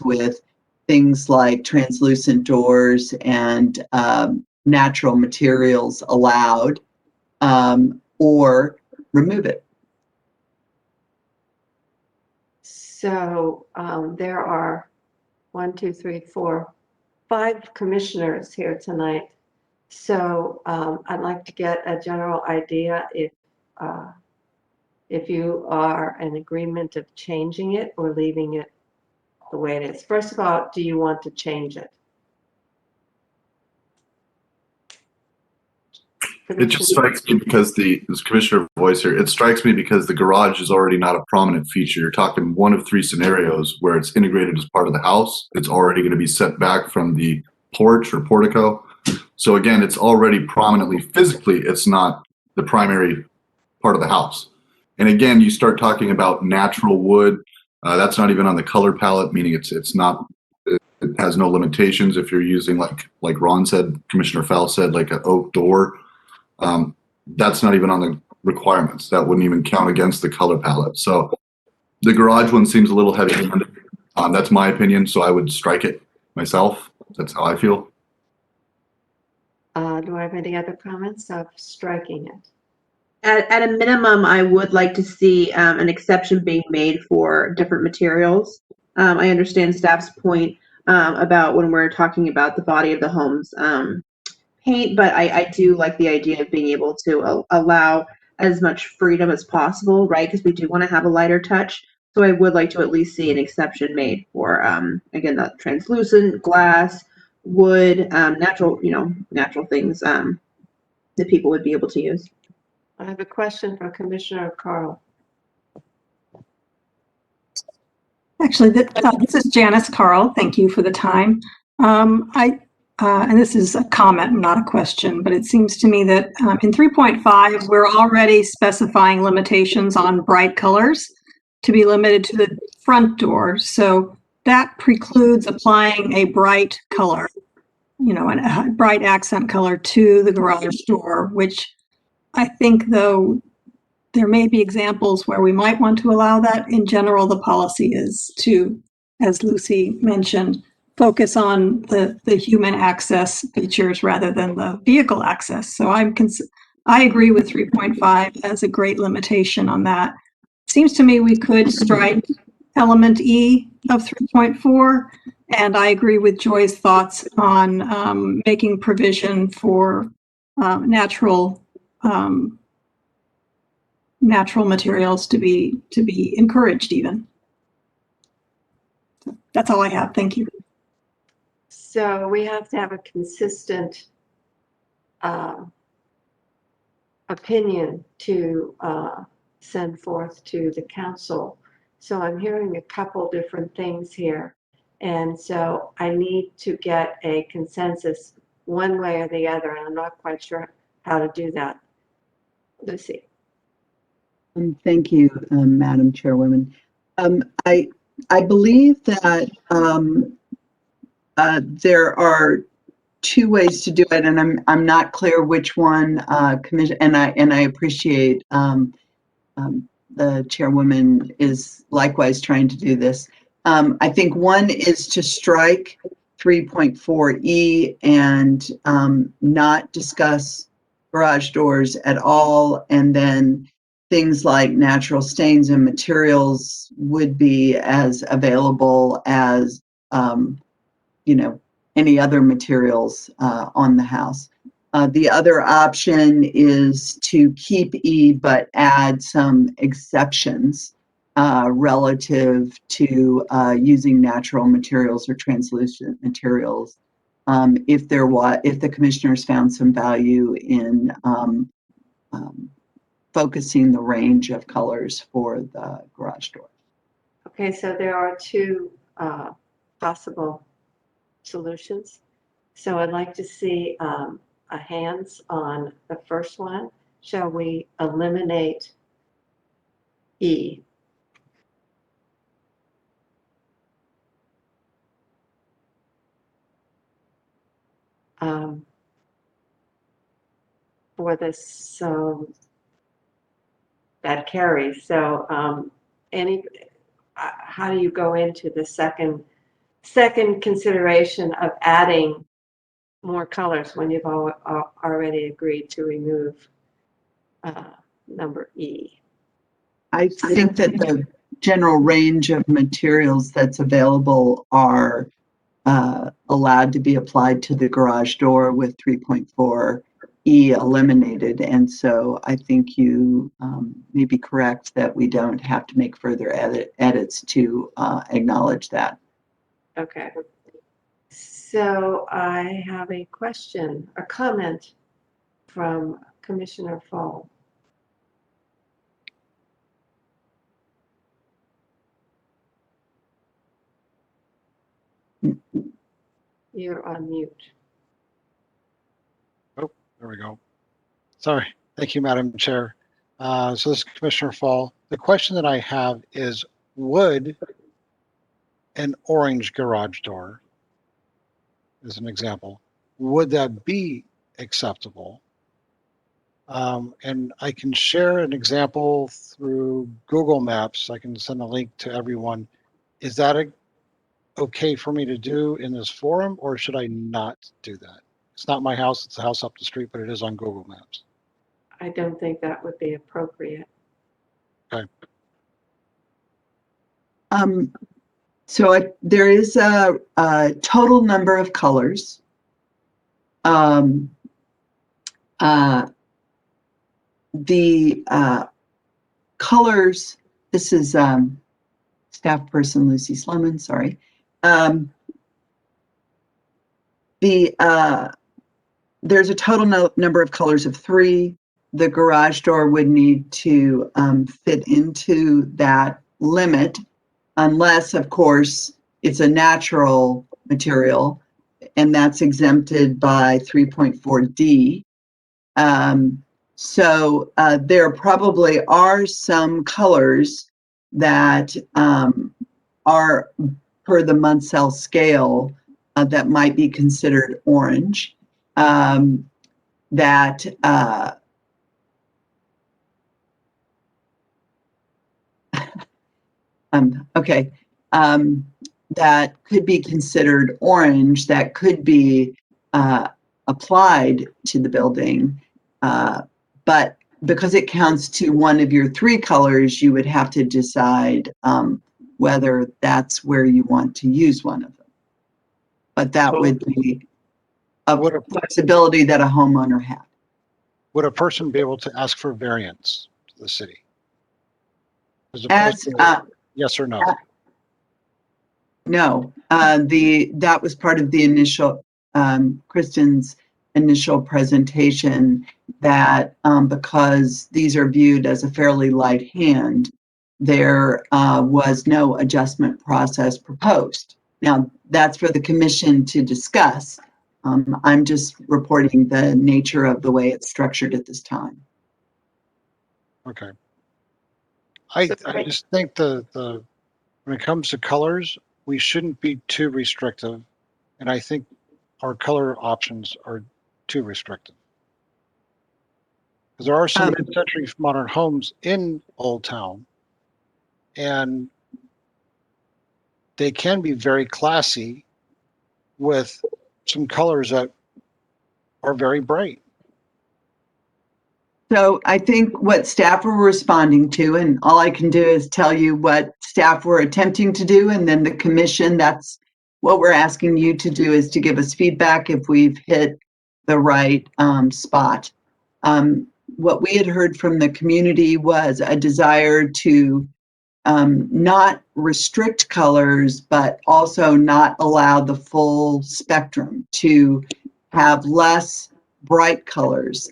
with things like translucent doors and natural materials allowed, or remove it. So there are 1, 2, 3, 4, 5 commissioners here tonight. So I'd like to get a general idea if you are in agreement of changing it or leaving it the way it is. First of all, do you want to change it? It just strikes me because this Commissioner Voice here, it strikes me because the garage is already not a prominent feature. You're talking one of 3 scenarios where it's integrated as part of the house. It's already going to be set back from the porch or portico. So again, it's already prominently, physically, it's not the primary part of the house. And again, you start talking about natural wood. That's not even on the color palette, meaning it's not, it has no limitations. If you're using like Ron said, Commissioner Fowl said, like an oak door, that's not even on the requirements. That wouldn't even count against the color palette. So the garage one seems a little heavy-handed. That's my opinion, so I would strike it myself. That's how I feel. Do I have any other comments of striking it? At a minimum, I would like to see an exception being made for different materials. I understand staff's point about when we're talking about the body of the home's paint, but I do like the idea of being able to allow as much freedom as possible, right? Because we do want to have a lighter touch. So I would like to at least see an exception made for, again, the translucent glass, wood, natural things that people would be able to use. I have a question for Commissioner Carl. Actually, this is Janice Carl. Thank you for the time. And this is a comment, not a question, but it seems to me that in 3.5, we're already specifying limitations on bright colors to be limited to the front door. So that precludes applying a bright color, a bright accent color to the garage door, which I think, though, there may be examples where we might want to allow that. In general, the policy is to, as Lucy mentioned, focus on the human access features rather than the vehicle access. So I agree with 3.5 as a great limitation on that. Seems to me we could strike element E of 3.4, and I agree with Joy's thoughts on making provision for natural materials to be encouraged even. So that's all I have. Thank you. So we have to have a consistent opinion to send forth to the council. So I'm hearing a couple different things here. And so I need to get a consensus one way or the other, and I'm not quite sure how to do that. Lucy. Thank you, Madam Chairwoman. I believe that there are 2 ways to do it, and I'm not clear which one commission. And I appreciate the chairwoman is likewise trying to do this. I think one is to strike 3.4E and not discuss garage doors at all, and then things like natural stains and materials would be as available as any other materials on the house. The other option is to keep E but add some exceptions relative to using natural materials or translucent materials if the commissioners found some value in focusing the range of colors for the garage door. Okay, so there are 2 possible solutions. So I'd like to see a hands on the first one. Shall we eliminate E? For this, so that carries. So how do you go into the second consideration of adding more colors when you've already agreed to remove number E? I think that the general range of materials that's available are allowed to be applied to the garage door with 3.4E eliminated. And so I think you may be correct that we don't have to make further edits to acknowledge that. Okay. So I have a question, a comment from Commissioner Fall. You're on mute. Oh, there we go. Sorry. Thank you, Madam Chair. So this is Commissioner Fall. The question that I have is, would an orange garage door, as an example, would that be acceptable? And I can share an example through Google Maps. I can send a link to everyone. Is that okay for me to do in this forum, or should I not do that? It's not my house, it's a house up the street, but it is on Google Maps. I don't think that would be appropriate. Okay. So there is a total number of colors. The colors, this is staff person Lucy Sloman, sorry. There's a total number of colors of 3. The garage door would need to fit into that limit, unless, of course, it's a natural material, and that's exempted by 3.4D. So there probably are some colors that are per the Municipal scale that might be considered orange. That could be considered orange, that could be applied to the building. But because it counts to one of your 3 colors, you would have to decide whether that's where you want to use one of them. But that would be a flexibility that a homeowner had. Would a person be able to ask for variance to the city? As Yes or no? No, that was part of the initial, Kristen's initial presentation, that because these are viewed as a fairly light hand, there was no adjustment process proposed. Now, that's for the commission to discuss. I'm just reporting the nature of the way it's structured at this time. Okay. I just think the when it comes to colors, we shouldn't be too restrictive, and I think our color options are too restrictive. Because there are some mid-century modern homes in Old Town, and they can be very classy with some colors that are very bright. So I think what staff were responding to, and all I can do is tell you what staff were attempting to do, and then the commission, that's what we're asking you to do, is to give us feedback if we've hit the right spot. What we had heard from the community was a desire to not restrict colors, but also not allow the full spectrum, to have less bright colors.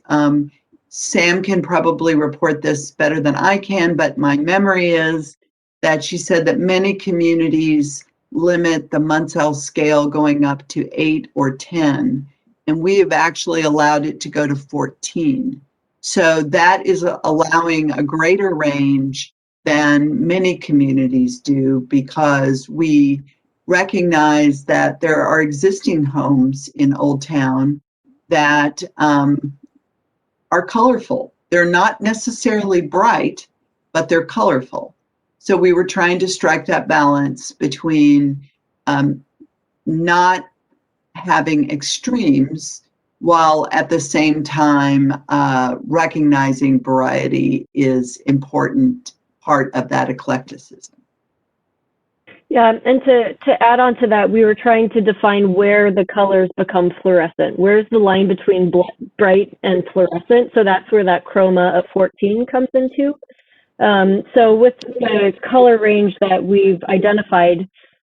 Sam can probably report this better than I can, but my memory is that she said that many communities limit the Municipal scale going up to 8 or 10, and we have actually allowed it to go to 14. So that is allowing a greater range than many communities do, because we recognize that there are existing homes in Old Town that are colorful. They're not necessarily bright, but they're colorful. So we were trying to strike that balance between not having extremes while at the same time recognizing variety is important part of that eclecticism. Yeah, and to add on to that, we were trying to define where the colors become fluorescent. Where's the line between bright and fluorescent? So that's where that chroma of 14 comes into. So with the color range that we've identified,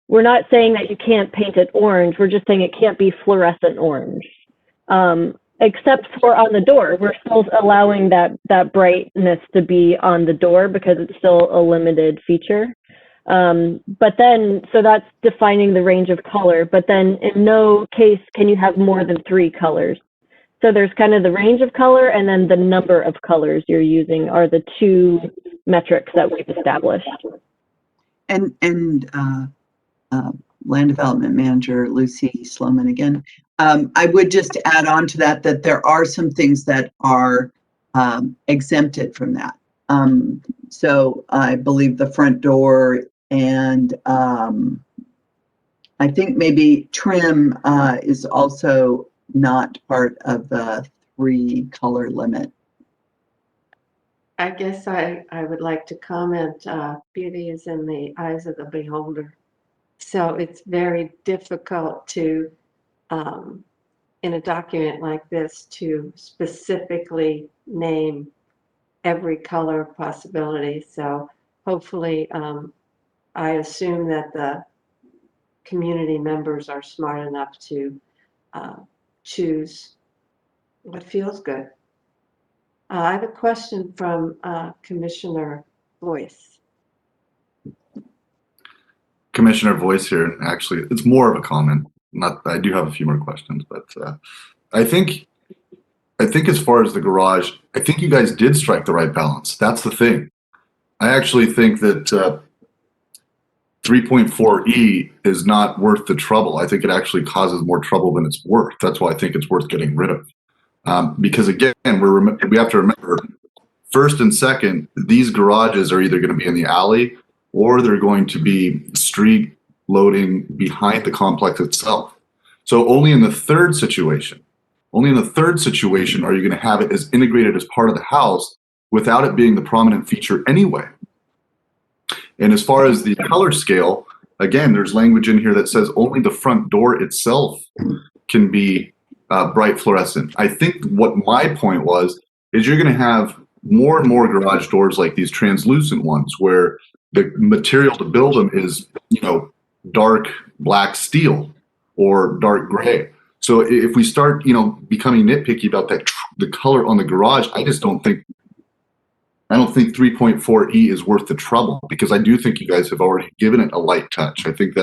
we're not saying that you can't paint it orange. We're just saying it can't be fluorescent orange. Except for on the door, we're still allowing that brightness to be on the door because it's still a limited feature. But then, so that's defining the range of color, but then in no case can you have more than 3 colors. So there's kind of the range of color, and then the number of colors you're using are the 2 metrics that we've established. And Land Development Manager Lucy Sloman again. I would just add on to that there are some things that are exempted from that. So I believe the front door and I think maybe trim is also not part of the 3 color limit. I guess I would like to comment, beauty is in the eyes of the beholder. So it's very difficult to, in a document like this, to specifically name every color possibility. So hopefully, I assume that the community members are smart enough to choose what feels good. I have a question from Commissioner Boyce. Commissioner Voice here. Actually, it's more of a comment. I do have a few more questions, but I think as far as the garage, I think you guys did strike the right balance. That's the thing. I actually think that 3.4E is not worth the trouble. I think it actually causes more trouble than it's worth. That's why I think it's worth getting rid of. Because again, we have to remember, first and second, these garages are either going to be in the alley or they're going to be street loading behind the complex itself. So only in the third situation are you going to have it as integrated as part of the house without it being the prominent feature anyway. And as far as the color scale, again, there's language in here that says only the front door itself can be bright fluorescent. I think what my point was is you're going to have more and more garage doors like these translucent ones where the material to build them is, dark black steel or dark gray. So if we start, becoming nitpicky about the color on the garage, I don't think 3.4E is worth the trouble, because I do think you guys have already given it a light touch. I think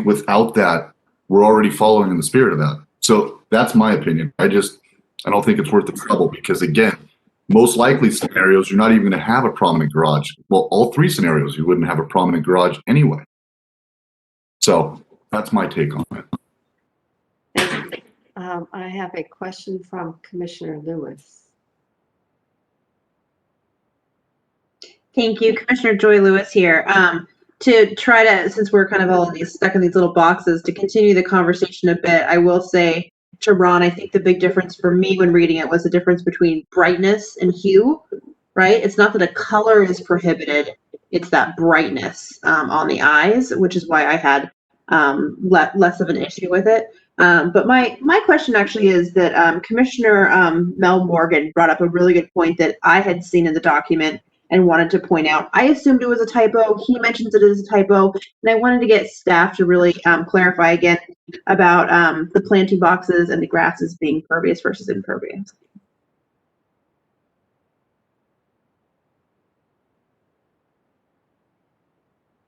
without that, we're already following in the spirit of that. So that's my opinion. I don't think it's worth the trouble, because again, most likely scenarios, you're not even going to have a prominent garage. Well, all 3 scenarios, you wouldn't have a prominent garage anyway. So that's my take on it. I have a question from Commissioner Lewis. Thank you, Commissioner Joy Lewis here. To try to, since we're kind of all stuck in these little boxes, to continue the conversation a bit, I will say to Ron, I think the big difference for me when reading it was the difference between brightness and hue, right? It's not that a color is prohibited, it's that brightness on the eyes, which is why I had less of an issue with it. But my question actually is that Commissioner Mel Morgan brought up a really good point that I had seen in the document and wanted to point out. I assumed it was a typo. He mentions it as a typo, and I wanted to get staff to really clarify again about the planting boxes and the grasses being pervious versus impervious.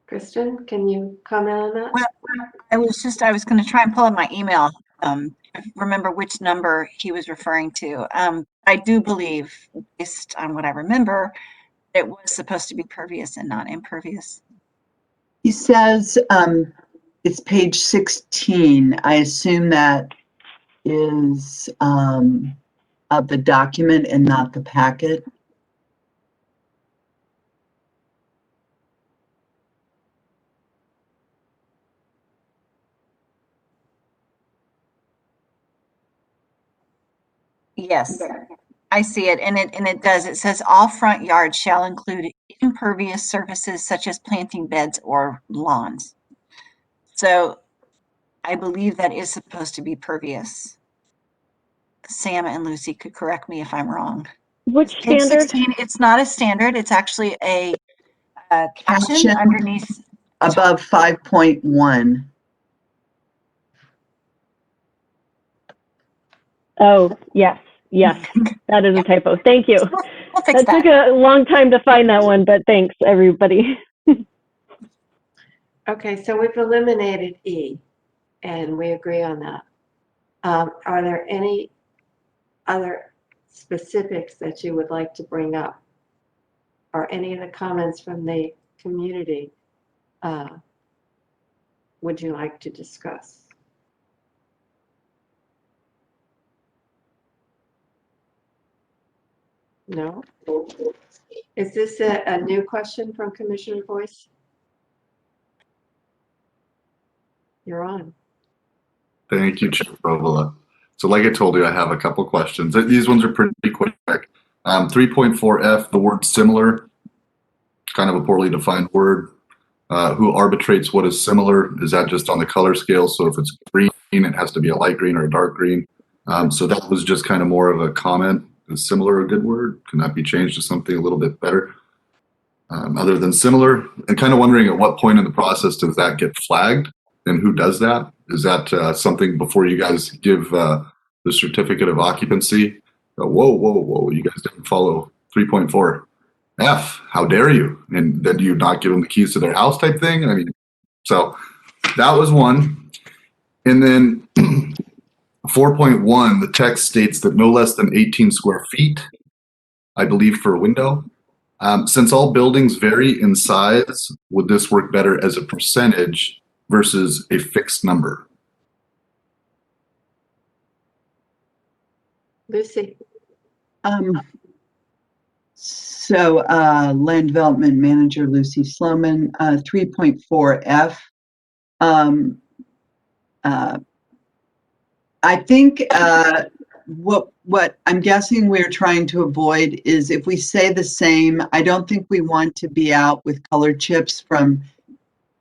Kristen, can you comment on that? Well, I was going to try and pull up my email, remember which number he was referring to. I do believe, based on what I remember, it was supposed to be pervious and not impervious. He says it's page 16. I assume that is of the document and not the packet. Yes, I see it, and it does. It says all front yards shall include impervious surfaces such as planting beds or lawns. So I believe that is supposed to be pervious. Sam and Lucy could correct me if I'm wrong. Which Page standard? 16, it's not a standard, it's actually a caption Caption. underneath. Above 5.1. Oh, yes, yes, that is a typo. Thank you. We'll fix That took that. a long time to find that one, but thanks, everybody. Okay, so we've eliminated E, and we agree on that. Are there any other specifics that you would like to bring up? Or any of the comments from the community would you like to discuss? No? Is this a new question from Commissioner Boyce? You're on. Thank you, Chair Provola. So like I told you, I have a couple questions. These ones are pretty quick. 3.4F, the word similar, kind of a poorly defined word. Who arbitrates what is similar? Is that just on the color scale? So if it's green, it has to be a light green or a dark green. So that was just kind of more of a comment. Is similar a good word? Can that be changed to something a little bit better? Other than similar? And kind of wondering at what point in the process does that get flagged? And who does that? Is that something before you guys give the certificate of occupancy? Whoa, you guys didn't follow 3.4. F, how dare you? And then do you not give them the keys to their house type thing? I mean, so that was one. And then 4.1, the text states that no less than 18 square feet, I believe, for a window. Since all buildings vary in size, would this work better as a percentage versus a fixed number? Lucy? So Land Development Manager Lucy Sloman, 3.4F. I think what I'm guessing we're trying to avoid is if we say the same, I don't think we want to be out with colored chips from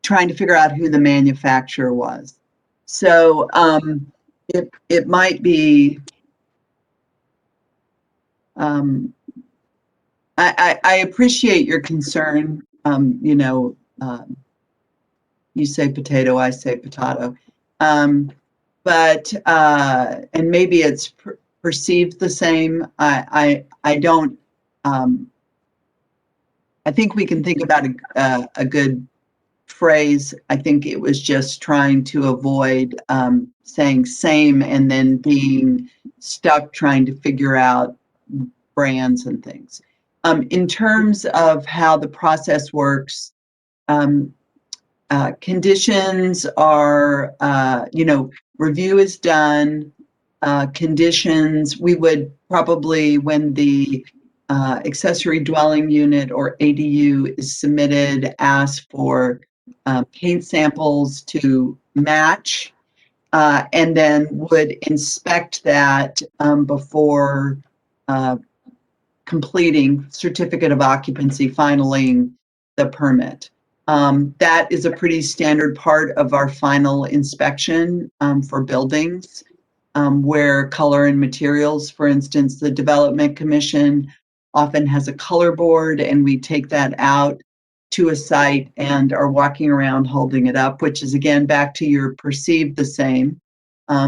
trying to figure out who the manufacturer was. So it might be, I appreciate your concern. You say potato, I say potato. But and maybe it's perceived the same. I don't. I think we can think about a good phrase. I think it was just trying to avoid saying same and then being stuck trying to figure out brands and things. In terms of how the process works, conditions are, review is done. Conditions, we would probably, when the accessory dwelling unit or ADU is submitted, ask for paint samples to match, and then would inspect that before completing certificate of occupancy, finaling the permit. That is a pretty standard part of our final inspection for buildings, where color and materials, for instance, the Development Commission often has a color board, and we take that out to a site and are walking around holding it up, which is again back to your perceived the same,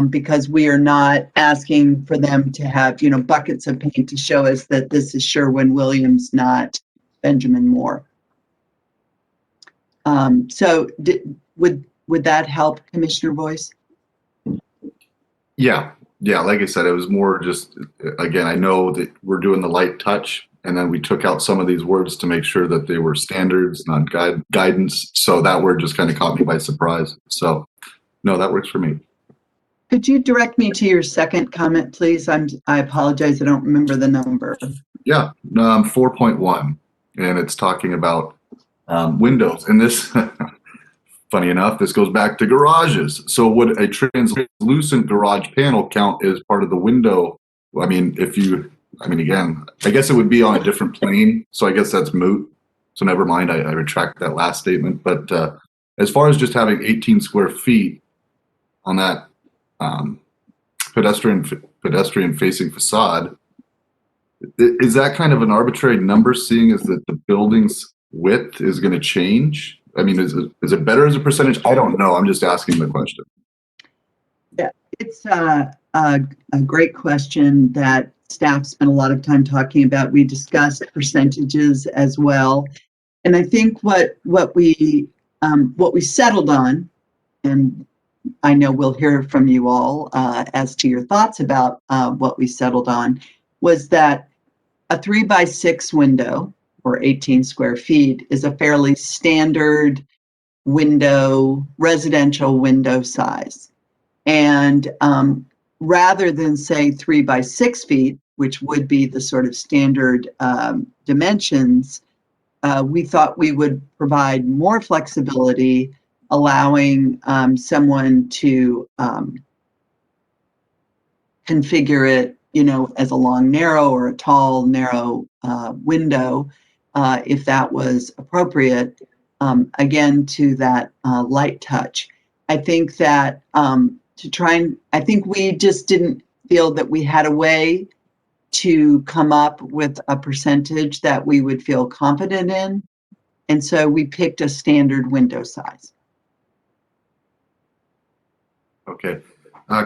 because we are not asking for them to have buckets of paint to show us that this is Sherwin-Williams, not Benjamin Moore. So would that help, Commissioner Boyce? Yeah, like I said, it was more just, again, I know that we're doing the light touch, and then we took out some of these words to make sure that they were standards, not guidance. So that word just kind of caught me by surprise. So no, that works for me. Could you direct me to your second comment, please? I apologize, I don't remember the number. Yeah, 4.1, and it's talking about windows. And this, funny enough, this goes back to garages. So would a translucent garage panel count as part of the window I mean, again, I guess it would be on a different plane, so I guess that's moot. So never mind, I retract that last statement. But as far as just having 18 square feet on that pedestrian facing facade, is that kind of an arbitrary number, seeing as that the building's width is going to change? I mean, is it better as a percentage? I don't know. I'm just asking the question. Yeah, it's a great question that staff spent a lot of time talking about. We discussed percentages as well. And I think what we settled on, and I know we'll hear from you all as to your thoughts about what we settled on, was that a 3x6 window, or 18 square feet, is a fairly standard residential window size. And rather than say 3x6 feet, which would be the sort of standard dimensions, we thought we would provide more flexibility, allowing someone to configure it, as a long, narrow, or a tall, narrow window, if that was appropriate, again, to that light touch. I think that I think we just didn't feel that we had a way to come up with a percentage that we would feel confident in. And so we picked a standard window size. Okay.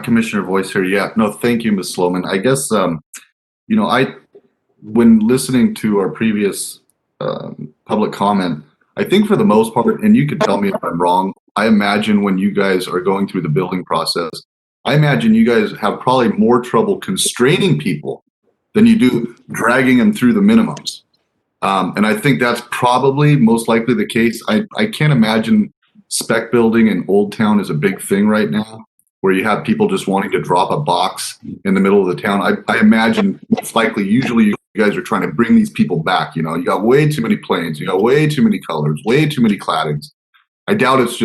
Commissioner Voice here. Yeah, no, thank you, Ms. Sloman. I guess, when listening to our previous public comment, I think for the most part, and you could tell me if I'm wrong, I imagine when you guys are going through the building process, I imagine you guys have probably more trouble constraining people than you do dragging them through the minimums. And I think that's probably most likely the case. I can't imagine spec building in Old Town is a big thing right now, where you have people just wanting to drop a box in the middle of the town. I imagine most likely, usually you guys are trying to bring these people back. You got way too many planes, you got way too many colors, way too many claddings. I doubt it's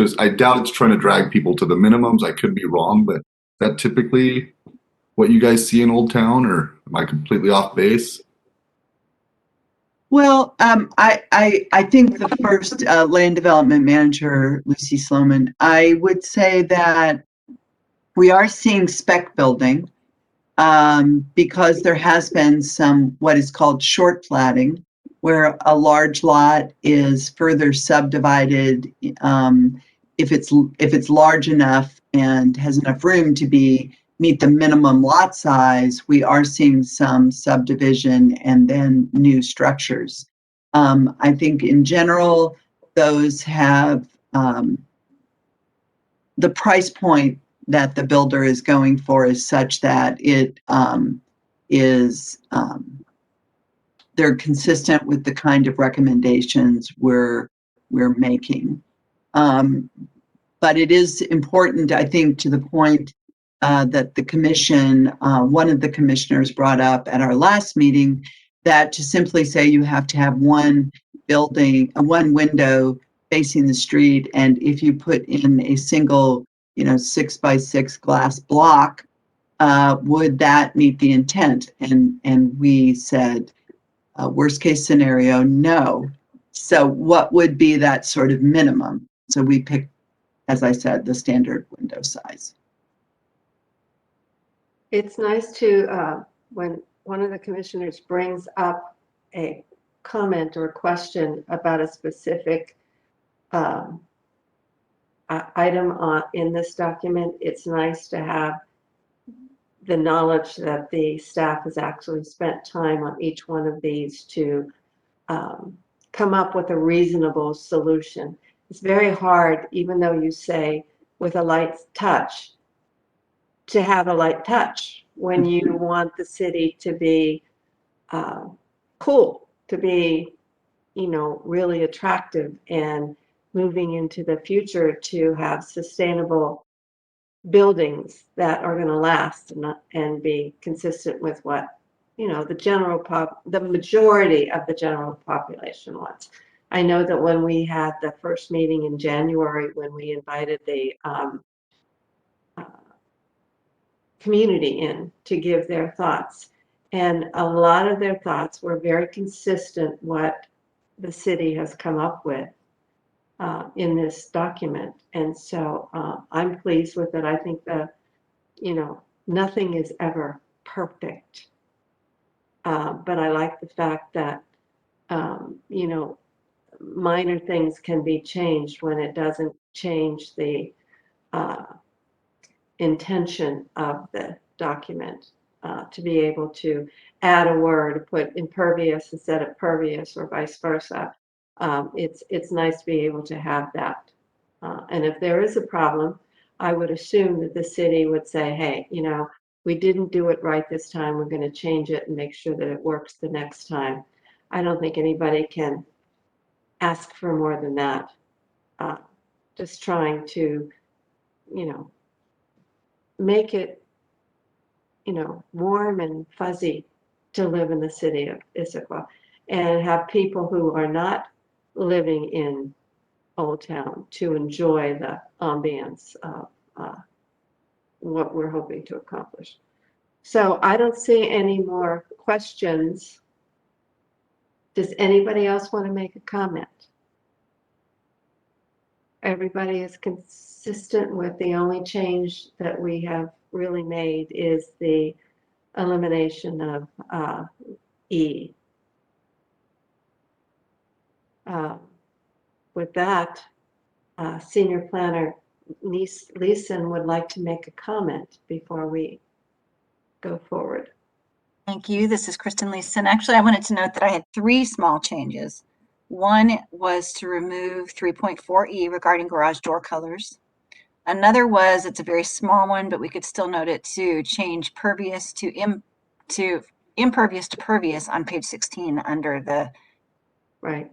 trying to drag people to the minimums. I could be wrong, but is that typically what you guys see in Old Town, or am I completely off base? Well, I think the first land development manager, Lucy Sloman, I would say that we are seeing spec building because there has been some what is called short platting, where a large lot is further subdivided if it's large enough and has enough room to meet the minimum lot size. We are seeing some subdivision and then new structures. I think in general, those have the price point that the builder is going for is such that it they're consistent with the kind of recommendations we're making. But it is important, I think, to the point that the commission, one of the commissioners brought up at our last meeting, that to simply say you have to have one window facing the street, and if you put in a single 6x6 glass block, would that meet the intent? And we said, worst case scenario, no. So what would be that sort of minimum? So we picked, as I said, the standard window size. It's nice to, when one of the commissioners brings up a comment or question about a specific item in this document, it's nice to have the knowledge that the staff has actually spent time on each one of these to come up with a reasonable solution. It's very hard, even though you say with a light touch, to have a light touch when you want the city to be cool, to be, really attractive, and moving into the future to have sustainable buildings that are going to last and be consistent with what the majority of the general population wants. I know that when we had the first meeting in January, when we invited the community in to give their thoughts, And a lot of their thoughts were very consistent what the city has come up with in this document. And so I'm pleased with it. I think nothing is ever perfect. But I like the fact that, minor things can be changed when it doesn't change the intention of the document. To be able to add a word, put impervious instead of pervious, or vice versa. It's nice to be able to have that. And if there is a problem, I would assume that the city would say, hey, we didn't do it right this time. We're going to change it and make sure that it works the next time. I don't think anybody can ask for more than that. Just trying to, make it, warm and fuzzy to live in the city of Issaquah, and have people who are not living in Old Town to enjoy the ambience of what we're hoping to accomplish. So I don't see any more questions. Does anybody else want to make a comment? Everybody is consistent with the only change that we have really made is the elimination of E. With that, Senior Planner Leeson would like to make a comment before we go forward. Thank you. This is Kristen Leeson. Actually, I wanted to note that I had 3 small changes. One was to remove 3.4E regarding garage door colors. Another was, it's a very small one, but we could still note it, to change pervious to impervious to pervious on page 16 under the Right.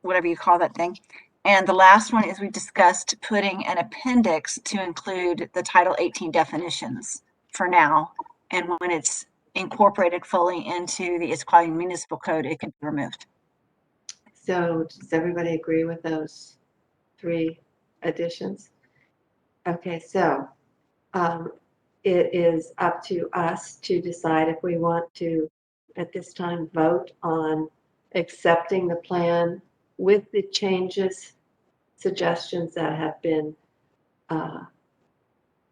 whatever you call that thing. And the last one is we discussed putting an appendix to include the Title 18 definitions for now. And when it's incorporated fully into the Issaquah Municipal Code, it can be removed. So does everybody agree with those 3 additions? Okay, so it is up to us to decide if we want to, at this time, vote on accepting the plan with the changes, suggestions that have been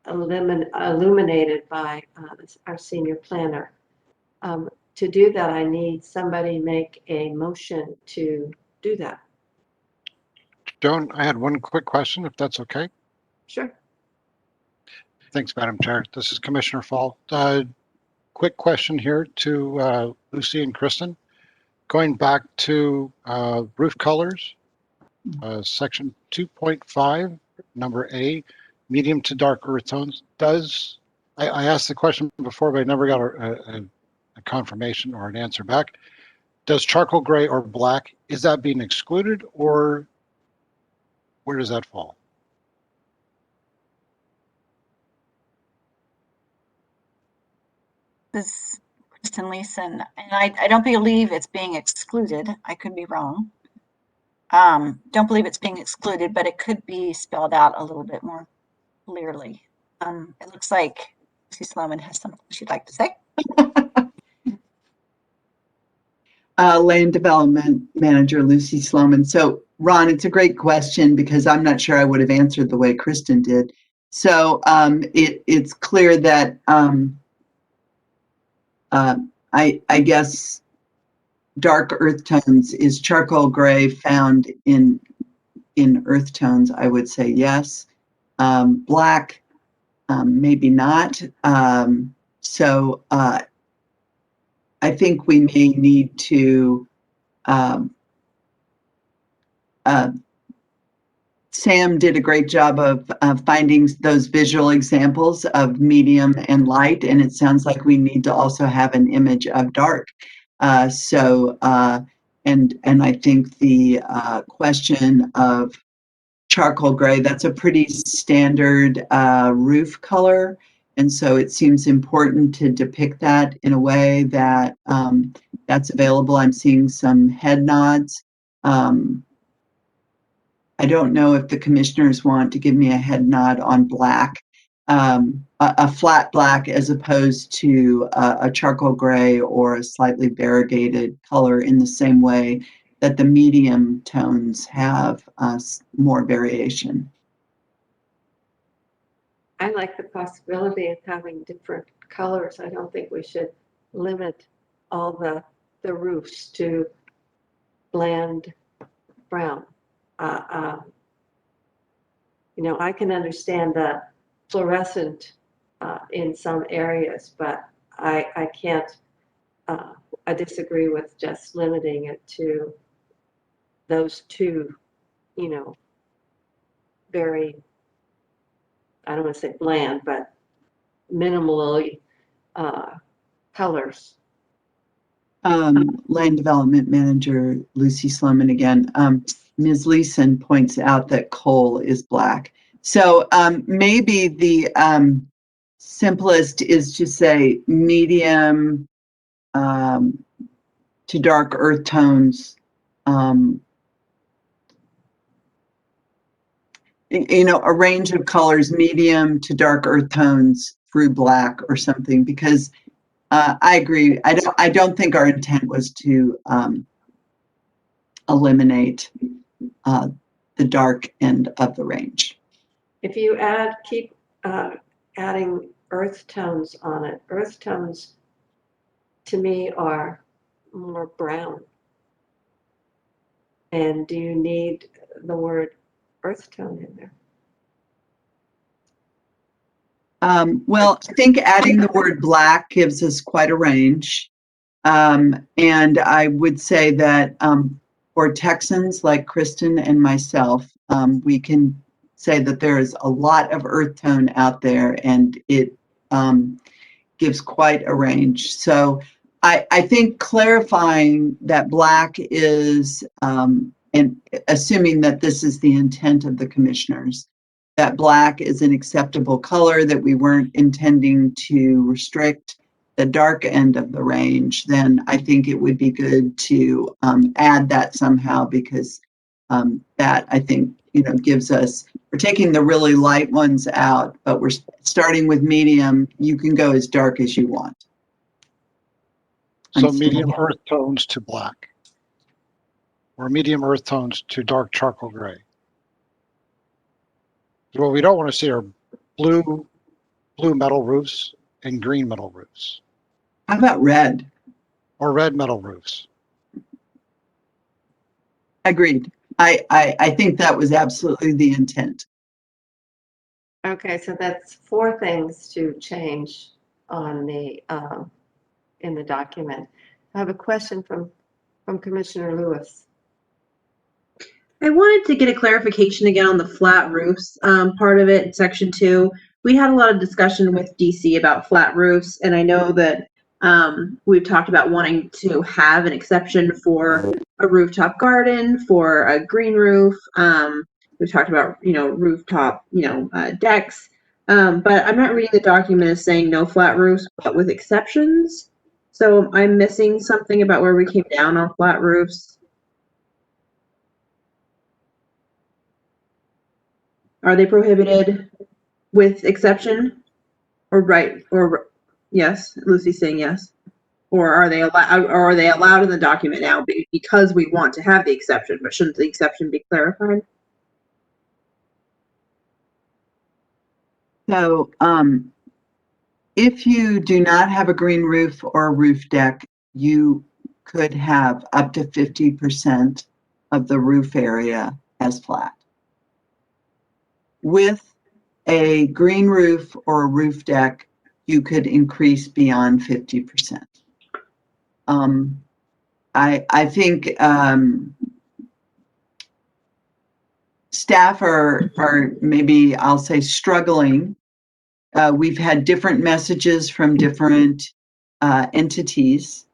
illuminated by our senior planner. To do that, I need somebody make a motion to do that. Joan, I had one quick question, if that's okay. Sure. Thanks, Madam Chair. This is Commissioner Fall. Quick question here to Lucy and Kristen. Going back to roof colors, section 2.5, number A, medium to dark earth tones. I asked the question before, but I never got a confirmation or an answer back. Does charcoal gray or black, is that being excluded, or where does that fall? This is Kristen Leeson, and I don't believe it's being excluded. I could be wrong. Don't believe it's being excluded, but it could be spelled out a little bit more clearly. It looks like Lucy Sloman has something she'd like to say. Land Development Manager Lucy Sloman. So, Ron, it's a great question because I'm not sure I would have answered the way Kristen did. So it's clear that I guess dark earth tones is charcoal gray found in earth tones. I would say yes. Black, maybe not. So I think we may need to Sam did a great job of finding those visual examples of medium and light, and it sounds like we need to also have an image of dark. And I think the question of charcoal gray, that's a pretty standard roof color, and so it seems important to depict that in a way that that's available. I'm seeing some head nods. I don't know if the commissioners want to give me a head nod on black. a flat black as opposed to a charcoal gray or a slightly variegated color in the same way that the medium tones have more variation. I like the possibility of having different colors. I don't think we should limit all the roofs to bland brown. You know, I can understand the fluorescent in some areas, but I can't, I disagree with just limiting it to those two, you know, very, I don't want to say bland, but minimally colors. Land Development Manager Lucy Sloman again. Ms. Leeson points out that coal is black. So maybe the simplest is to say medium to dark earth tones. You know, a range of colors, medium to dark earth tones through black or something, because I agree. I don't think our intent was to eliminate the dark end of the range. If you keep adding earth tones on it, earth tones to me are more brown. And do you need the word earth tone in there? Well, I think adding the word black gives us quite a range. And I would say that for Texans like Kristen and myself, we can say that there is a lot of earth tone out there, and it gives quite a range. So I think clarifying that black is, and assuming that this is the intent of the commissioners, that black is an acceptable color, that we weren't intending to restrict the dark end of the range, then I think it would be good to add that somehow, because that, I think, you know, gives us, we're taking the really light ones out, but we're starting with medium. You can go as dark as you want. So medium earth tones to black, or medium earth tones to dark charcoal gray. What we don't want to see are blue metal roofs and green metal roofs. How about red? Or red metal roofs. Agreed. I think that was absolutely the intent. Okay, so that's 4 things to change on the in the document. I have a question from Commissioner Lewis. I wanted to get a clarification again on the flat roofs part of it, section 2. We had a lot of discussion with DC about flat roofs, and I know that we've talked about wanting to have an exception for a rooftop garden, for a green roof. We've talked about, you know, rooftop, you know, decks. But I'm not reading the document as saying no flat roofs, but with exceptions. So I'm missing something about where we came down on flat roofs. Are they prohibited with exception? Or right? Or yes, Lucy's saying yes. Or are they allowed? Or are they allowed in the document now because we want to have the exception? But shouldn't the exception be clarified? So, if you do not have a green roof or a roof deck, you could have up to 50% of the roof area as flat. With a green roof or a roof deck, you could increase beyond 50%. I think staff are maybe, I'll say, struggling. We've had different messages from different entities.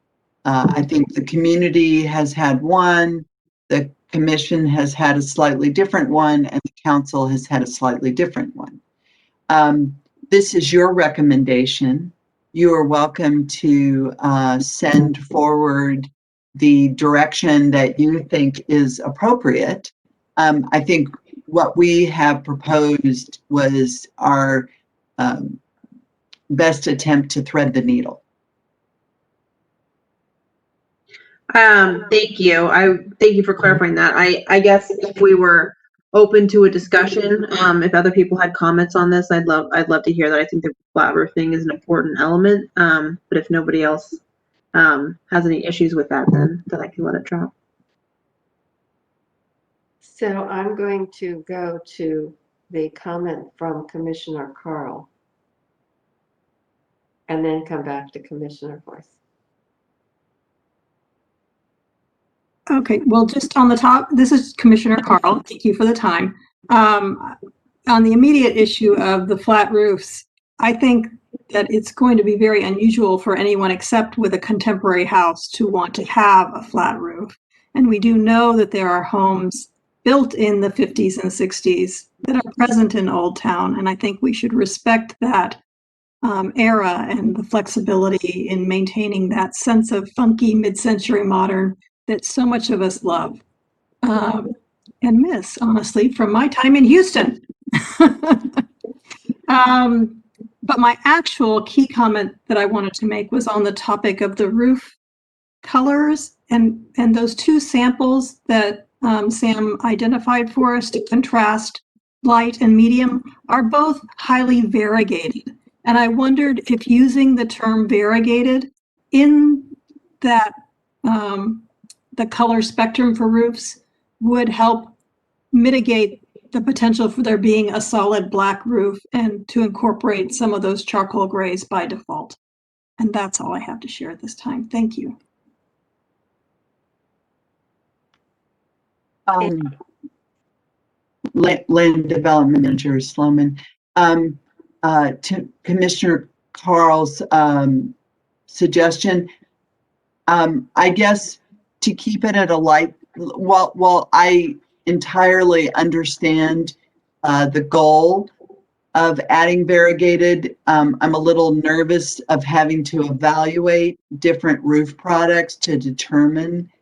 I think the community has had one, the commission has had a slightly different one, and the council has had a slightly different one. This is your recommendation. You are welcome to send forward the direction that you think is appropriate. I think what we have proposed was our best attempt to thread the needle. Thank you. Thank you for clarifying that. I guess if we were open to a discussion, if other people had comments on this, I'd love to hear that. I think the flat roof thing is an important element. But if nobody else has any issues with that, then I can let it drop. So I'm going to go to the comment from Commissioner Carl and then come back to Commissioner Boyce. Okay, well, just on the top, this is Commissioner Carl. Thank you for the time. On the immediate issue of the flat roofs, I think that it's going to be very unusual for anyone except with a contemporary house to want to have a flat roof. And we do know that there are homes built in the 50s and 60s that are present in Old Town, and I think we should respect that era and the flexibility in maintaining that sense of funky mid-century modern that so much of us love and miss, honestly, from my time in Houston. But my actual key comment that I wanted to make was on the topic of the roof colors and those two samples that Sam identified for us to contrast light and medium are both highly variegated. And I wondered if using the term variegated in that the color spectrum for roofs would help mitigate the potential for there being a solid black roof and to incorporate some of those charcoal grays by default. And that's all I have to share at this time. Thank you. Land Development Manager Sloman, to Commissioner Carl's suggestion, I guess to keep it at a light, while I entirely understand the goal of adding variegated, I'm a little nervous of having to evaluate different roof products to determine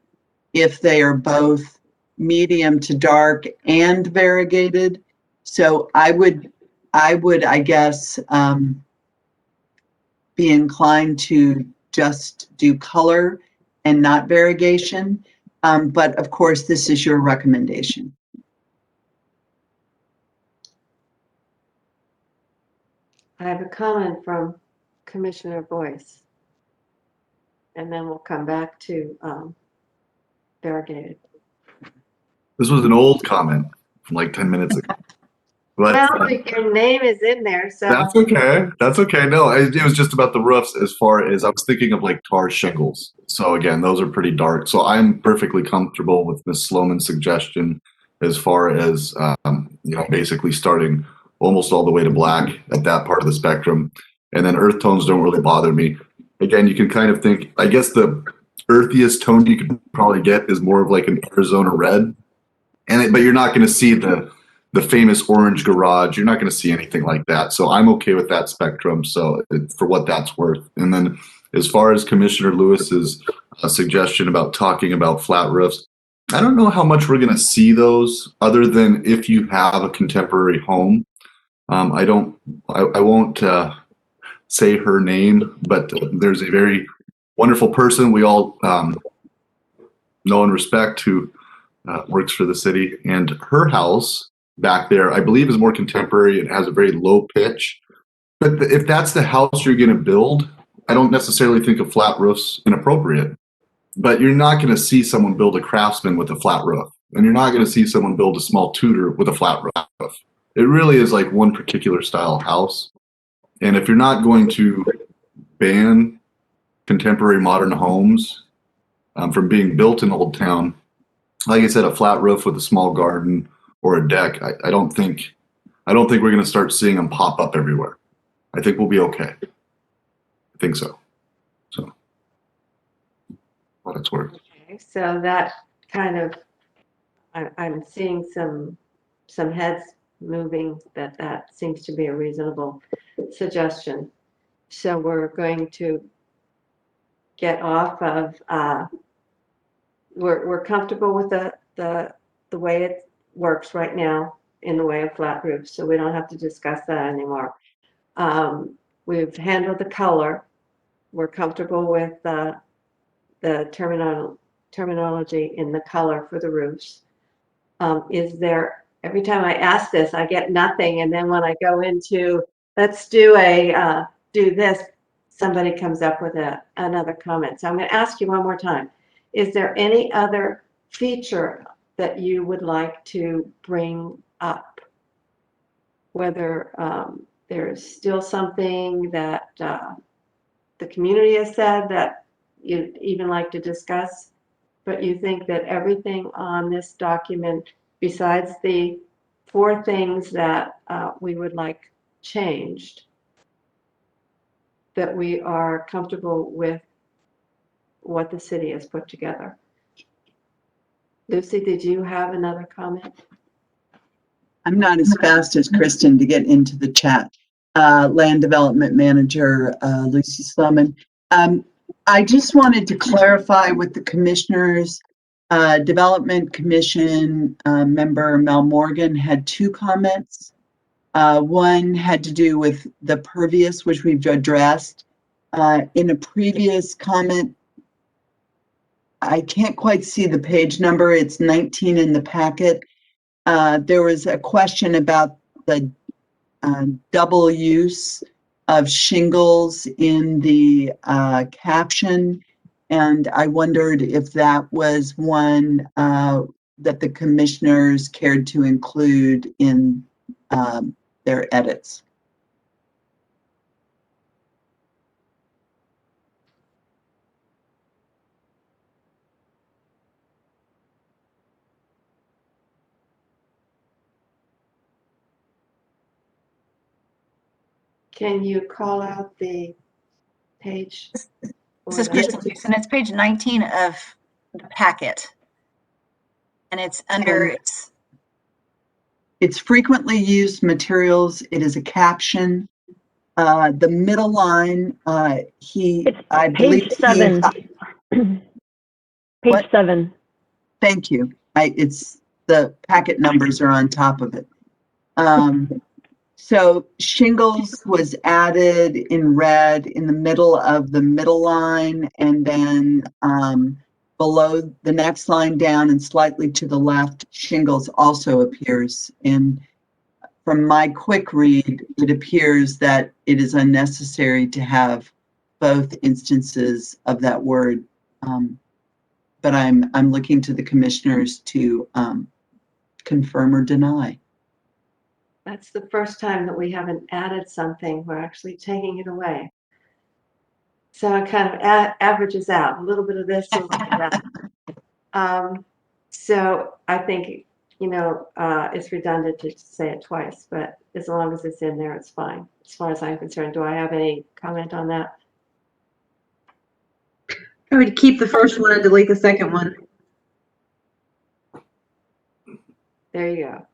if they are both medium to dark and variegated. So I would, I guess, be inclined to just do color and not variegation. But of course, this is your recommendation. I have a comment from Commissioner Boyce. And then we'll come back to variegated. This was an old comment from like 10 minutes ago. But Well, your name is in there, so. that's okay. That's okay. No, it was just about the roofs as far as I was thinking of like tar shingles. So again, those are pretty dark. So I'm perfectly comfortable with Ms. Sloman's suggestion as far as, basically starting almost all the way to black at that part of the spectrum. And then earth tones don't really bother me. Again, you can kind of think, I guess the earthiest tone you could probably get is more of like an Arizona red. But you're not going to see the famous orange garage. You're not going to see anything like that. So I'm okay with that spectrum. So for what that's worth. And then as far as Commissioner Lewis's suggestion about talking about flat roofs, I don't know how much we're going to see those other than if you have a contemporary home. I won't say her name, but there's a very wonderful person we all know and respect who works for the city, and her house back there, I believe, is more contemporary. It has a very low pitch. But if that's the house you're going to build, I don't necessarily think a flat roof's inappropriate. But you're not going to see someone build a Craftsman with a flat roof, and you're not going to see someone build a small Tudor with a flat roof. It really is like one particular style house. And if you're not going to ban contemporary modern homes from being built in Old Town, like I said, a flat roof with a small garden or a deck, I don't think we're going to start seeing them pop up everywhere. I think we'll be okay. I think so. So, what it's worth. Okay, so that kind of, I'm seeing some heads moving that seems to be a reasonable suggestion. So we're going to get off of, we're comfortable with the way it works right now in the way of flat roofs, so we don't have to discuss that anymore. We've handled the color. We're comfortable with the terminology in the color for the roofs. Is there, every time I ask this, I get nothing, and then when I go into, let's do this, somebody comes up with another comment. So I'm going to ask you one more time. Is there any other feature that you would like to bring up? Whether there's still something that the community has said that you'd even like to discuss, but you think that everything on this document, besides the 4 things that we would like changed, that we are comfortable with what the city has put together. Lucy, did you have another comment? I'm not as fast as Kristen to get into the chat. Land Development Manager, Lucy Sloman. I just wanted to clarify with the commissioners. Development Commission member Mel Morgan had 2 comments. One had to do with the pervious, which we've addressed. In a previous comment, I can't quite see the page number. It's 19 in the packet. There was a question about the double use of shingles in the caption, and I wondered if that was one that the commissioners cared to include in their edits. Can you call out the page? This is Kristen, and it's page 19 of the packet. And it's under, It's frequently used materials. It is a caption. The middle line, I believe page 7. Page What? 7. Thank you. It's the packet numbers are on top of it. So shingles was added in red in the middle of the middle line, and then below the next line down and slightly to the left, shingles also appears. And from my quick read, it appears that it is unnecessary to have both instances of that word. But I'm looking to the commissioners to confirm or deny. That's the first time that we haven't added something. We're actually taking it away. So it kind of averages out, a little bit of this, a little bit of that. So I think, it's redundant to say it twice, but as long as it's in there, it's fine. As far as I'm concerned, do I have any comment on that? I would keep the first one and delete the second one. There you go.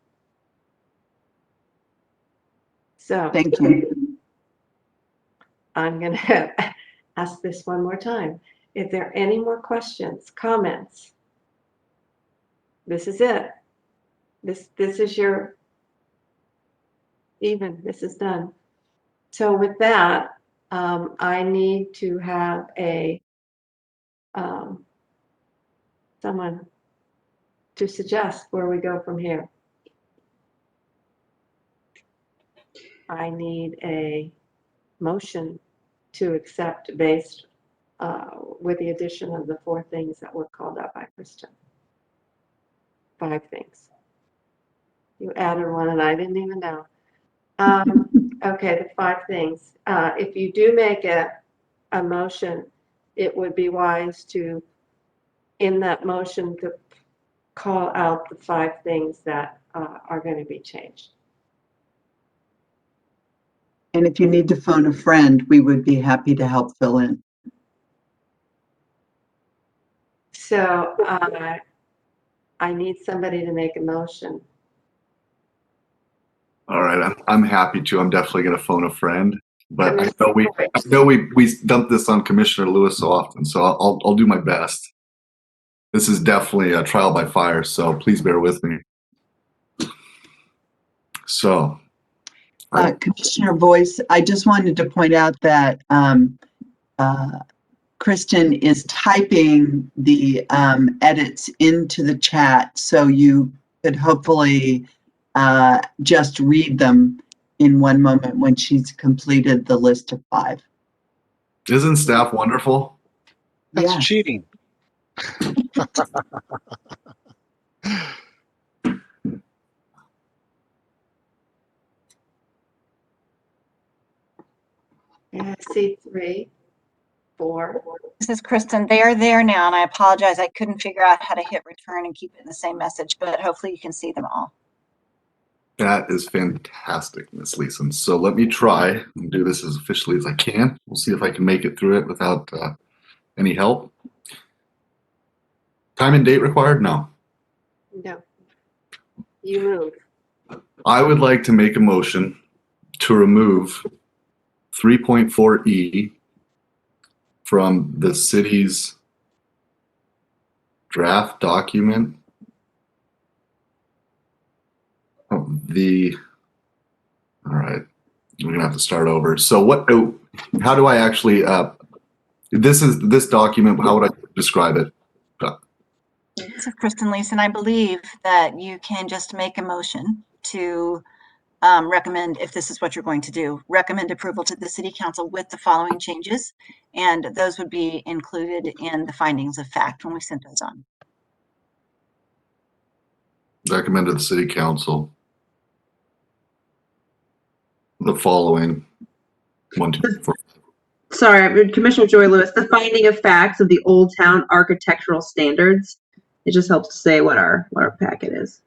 So Thank you. I'm going to ask this one more time. If there are any more questions, comments, this is it. This is your this is done. So with that, I need to have someone to suggest where we go from here. I need a motion to accept based with the addition of the 4 things that were called out by Kristen. 5 things. You added one and I didn't even know. Okay, the 5 things. If you do make a motion, it would be wise to, in that motion, to call out the 5 things that are going to be changed. And if you need to phone a friend, we would be happy to help fill in. So I need somebody to make a motion. All right, I'm happy to. I'm definitely going to phone a friend, but I know we dump this on Commissioner Lewis so often, so I'll do my best. This is definitely a trial by fire, so please bear with me. So Commissioner Voice, I just wanted to point out that Kristen is typing the edits into the chat, so you could hopefully just read them in one moment when she's completed the list of 5. Isn't staff wonderful? That's Yes. cheating. Yeah, I see 3, 4. This is Kristen. They are there now, and I apologize. I couldn't figure out how to hit return and keep it in the same message, but hopefully you can see them all. That is fantastic, Miss Leeson. So let me try and do this as officially as I can. We'll see if I can make it through it without any help. Time and date required? No. No. You move. I would like to make a motion to remove 3.4E from the city's draft document of the, all right, we're gonna have to start over. So what, how do I actually, this document, how would I describe it? This is Kristen Leeson. I believe that you can just make a motion to recommend, if this is what you're going to do, recommend approval to the city council with the following changes. And those would be included in the findings of fact when we send those on. Recommend to the city council the following 1, 2, 3, 4. Sorry, Commissioner Joy Lewis, the finding of facts of the Old Town architectural standards. It just helps to say what our packet is.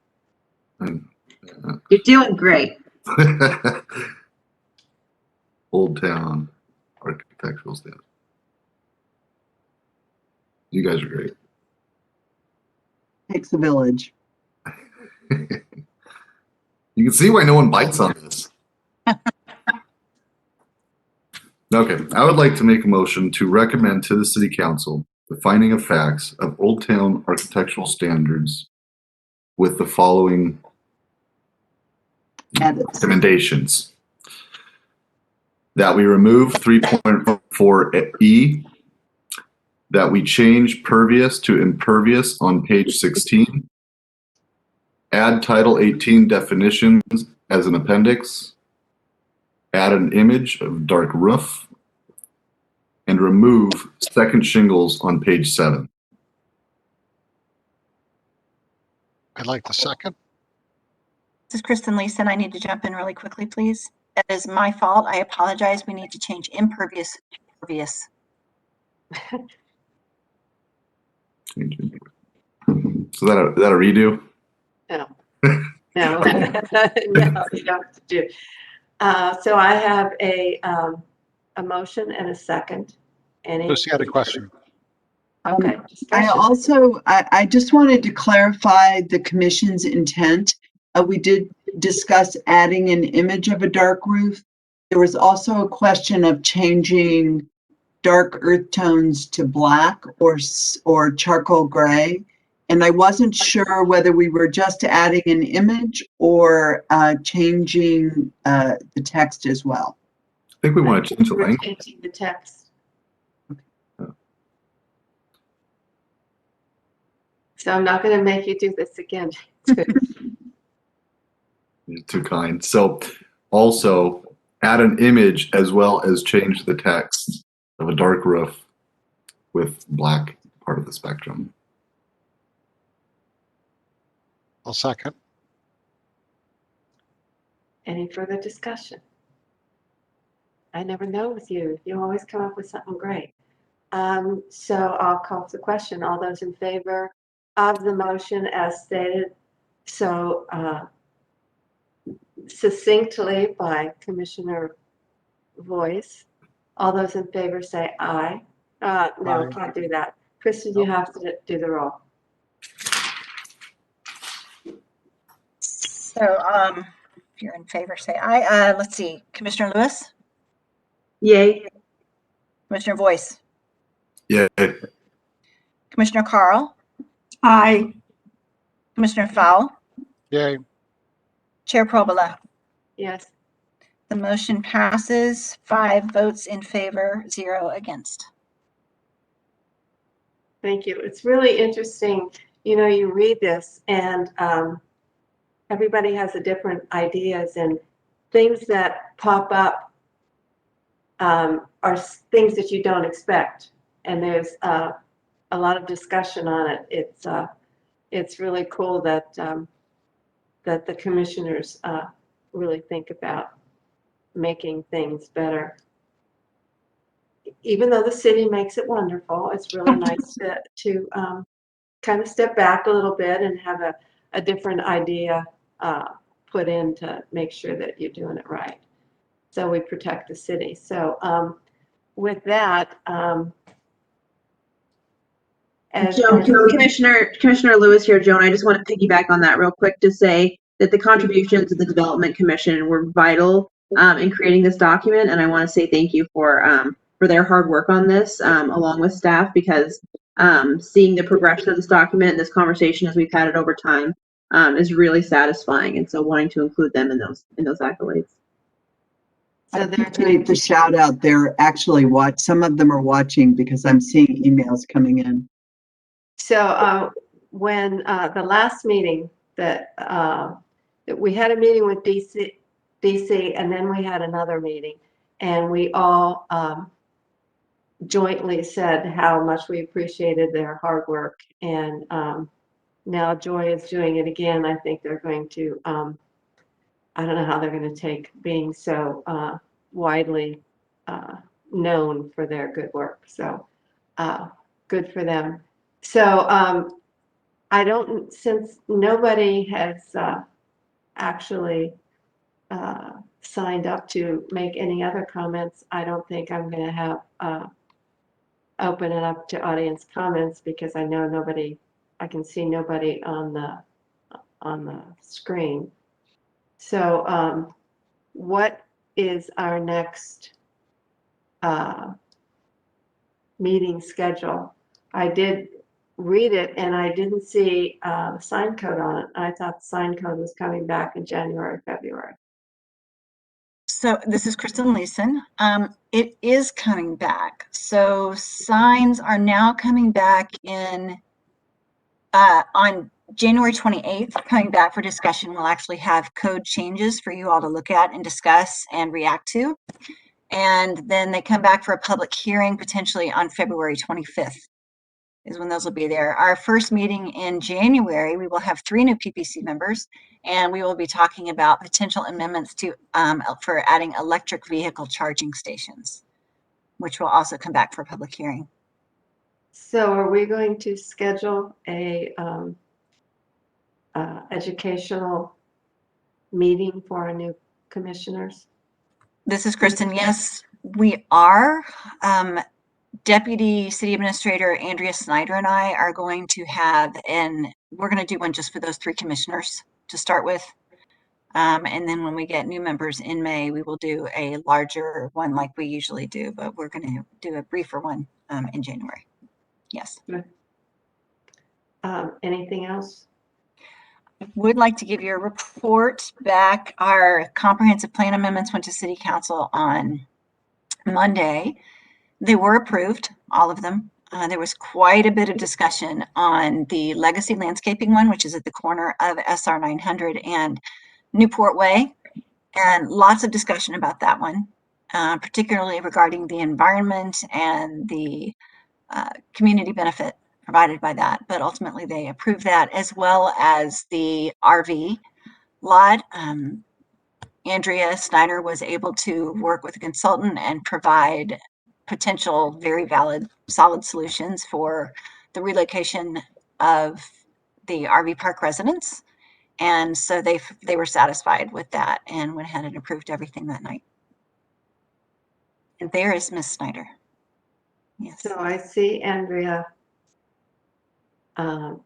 You're doing great. Old Town architectural standard. You guys are great. Takes a village. You can see why no one bites on this. Okay, I would like to make a motion to recommend to the city council the finding of facts of Old Town architectural standards with the following Edits. recommendations. That we remove 3.4E, that we change pervious to impervious on page 16, add Title 18 definitions as an appendix, add an image of dark roof, and remove second shingles on page 7. I'd like the second. This is Kristen Leeson. I need to jump in really quickly, please. That is my fault. I apologize. We need to change impervious to pervious. So that a redo? No. No. No, you don't have to do. So I have a motion and a second. Any? Lucy had a question. Okay. I just wanted to clarify the commission's intent. We did discuss adding an image of a dark roof. There was also a question of changing dark earth tones to black or charcoal gray. And I wasn't sure whether we were just adding an image or changing the text as well. I think we want to change the We're language. changing the text. So I'm not going to make you do this again. You're too kind. So also add an image as well as change the text of a dark roof with black part of the spectrum. I'll second. Any further discussion? I never know with you. You always come up with something great. So I'll call the question. All those in favor of the motion as stated so succinctly by Commissioner Voice. All those in favor say aye. No, Aye. can't do that. Kristen, you have to do the roll. So if you're in favor, say aye. Let's see. Commissioner Lewis? Yay. Commissioner Voice? Yeah. Commissioner Carl? Aye. Commissioner Fowl? Yay. Chair Probola? Yes. The motion passes 5 votes in favor, 0 against. Thank you. It's really interesting. You know, you read this and everybody has a different ideas, and things that pop up are things that you don't expect. And there's a lot of discussion on it. It's really cool that that the commissioners really think about making things better. Even though the city makes it wonderful, it's really nice to kind of step back a little bit and have a different idea put in to make sure that you're doing it right. So we protect the city. So with that, Commissioner Lewis here, Joan. I just want to piggyback on that real quick to say that the contributions of the Development Commission were vital in creating this document, and I want to say thank you for their hard work on this, along with staff, because seeing the progression of this document and this conversation as we've had it over time is really satisfying, and so wanting to include them in those accolades. I appreciate the shout out. They're actually some of them are watching because I'm seeing emails coming in. So when the last meeting that we had a meeting with DC, and then we had another meeting, and we all jointly said how much we appreciated their hard work. And now Joy is doing it again. I think they're going to, I don't know how they're going to take being so widely known for their good work. So good for them. So since nobody has actually signed up to make any other comments, I don't think I'm going to have open it up to audience comments, because I know I can see nobody on the screen. So what is our next meeting schedule? I did read it and I didn't see the sign code on it. I thought the sign code was coming back in January, February. So this is Kristen Leeson. It is coming back. So signs are now coming back in on January 28th, coming back for discussion. We'll actually have code changes for you all to look at and discuss and react to. And then they come back for a public hearing potentially on February 25th is when those will be there. Our first meeting in January, we will have 3 new PPC members, and we will be talking about potential amendments to for adding electric vehicle charging stations, which will also come back for a public hearing. So are we going to schedule a educational meeting for our new commissioners? This is Kristen. Yes, we are. Deputy City Administrator Andrea Snyder and I are going to have, and we're going to do one just for those 3 commissioners to start with. And then when we get new members in May, we will do a larger one like we usually do, but we're going to do a briefer one in January. Yes. Anything else? I would like to give you a report back. Our comprehensive plan amendments went to City Council on Monday. They were approved, all of them. There was quite a bit of discussion on the legacy landscaping one, which is at the corner of SR 900 and Newport Way, and lots of discussion about that one, particularly regarding the environment and the community benefit provided by that. But ultimately they approved that, as well as the RV lot. Andrea Snyder was able to work with a consultant and provide potential very valid, solid solutions for the relocation of the RV park residents. And so they were satisfied with that and went ahead and approved everything that night. And there is Miss Snyder. Yes. So I see Andrea.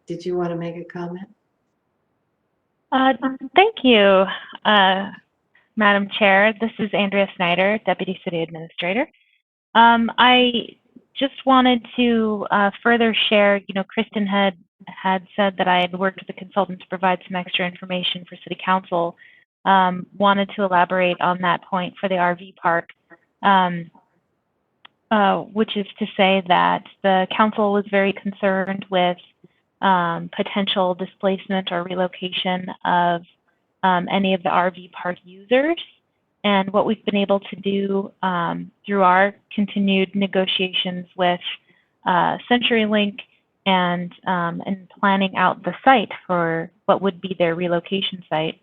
Did you want to make a comment? Thank you, Madam Chair. This is Andrea Snyder, Deputy City Administrator. I just wanted to further share, Kristen had said that I had worked with a consultant to provide some extra information for City Council wanted to elaborate on that point for the RV park, which is to say that the council was very concerned with potential displacement or relocation of any of the RV park users. And what we've been able to do through our continued negotiations with CenturyLink and planning out the site for what would be their relocation site,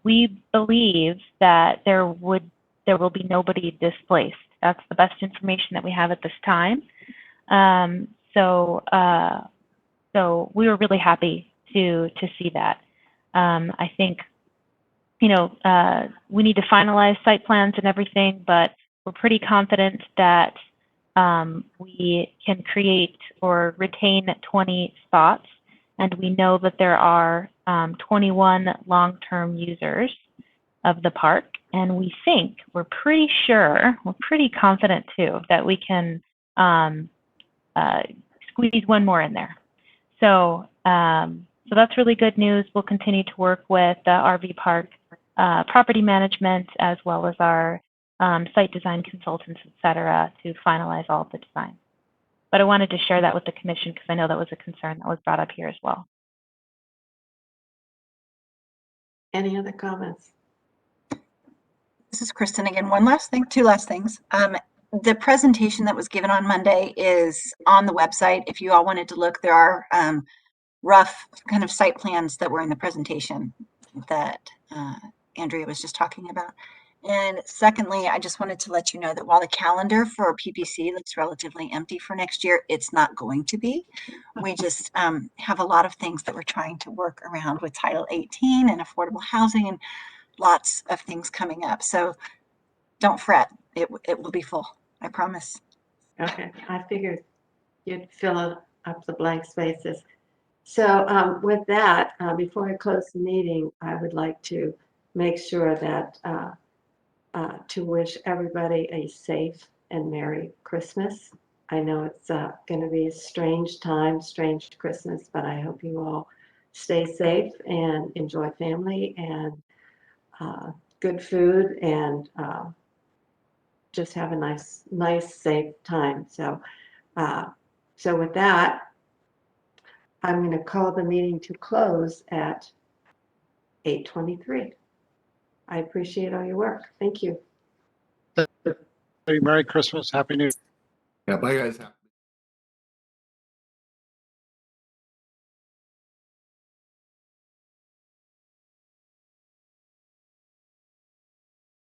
we believe that there will be nobody displaced. That's the best information that we have at this time. So we were really happy to see that. I think, you know, we need to finalize site plans and everything, but we're pretty confident that we can create or retain 20 spots, and we know that there are 21 long-term users of the park, and we think, we're pretty sure, we're pretty confident too, that we can squeeze one more in there. So, so that's really good news. We'll continue to work with the RV park property management, as well as our site design consultants, et cetera, to finalize all of the design. But I wanted to share that with the commission because I know that was a concern that was brought up here as well. Any other comments? This is Kristen again. One last thing, two last things. The presentation that was given on Monday is on the website. If you all wanted to look, there are rough kind of site plans that were in the presentation that Andrea was just talking about. And secondly, I just wanted to let you know that while the calendar for PPC looks relatively empty for next year, it's not going to be. We just have a lot of things that we're trying to work around with Title 18 and affordable housing and lots of things coming up. So don't fret, it will be full, I promise. Okay, I figured you'd fill up the blank spaces. So with that, before I close the meeting, I would like to make sure that to wish everybody a safe and Merry Christmas. I know it's going to be a strange time, strange Christmas, but I hope you all stay safe and enjoy family and good food and just have a nice, safe time. So, so with that, I'm going to call the meeting to close at 8:23. I appreciate all your work. Thank you. Merry Christmas, Happy New Year. Yeah, bye guys.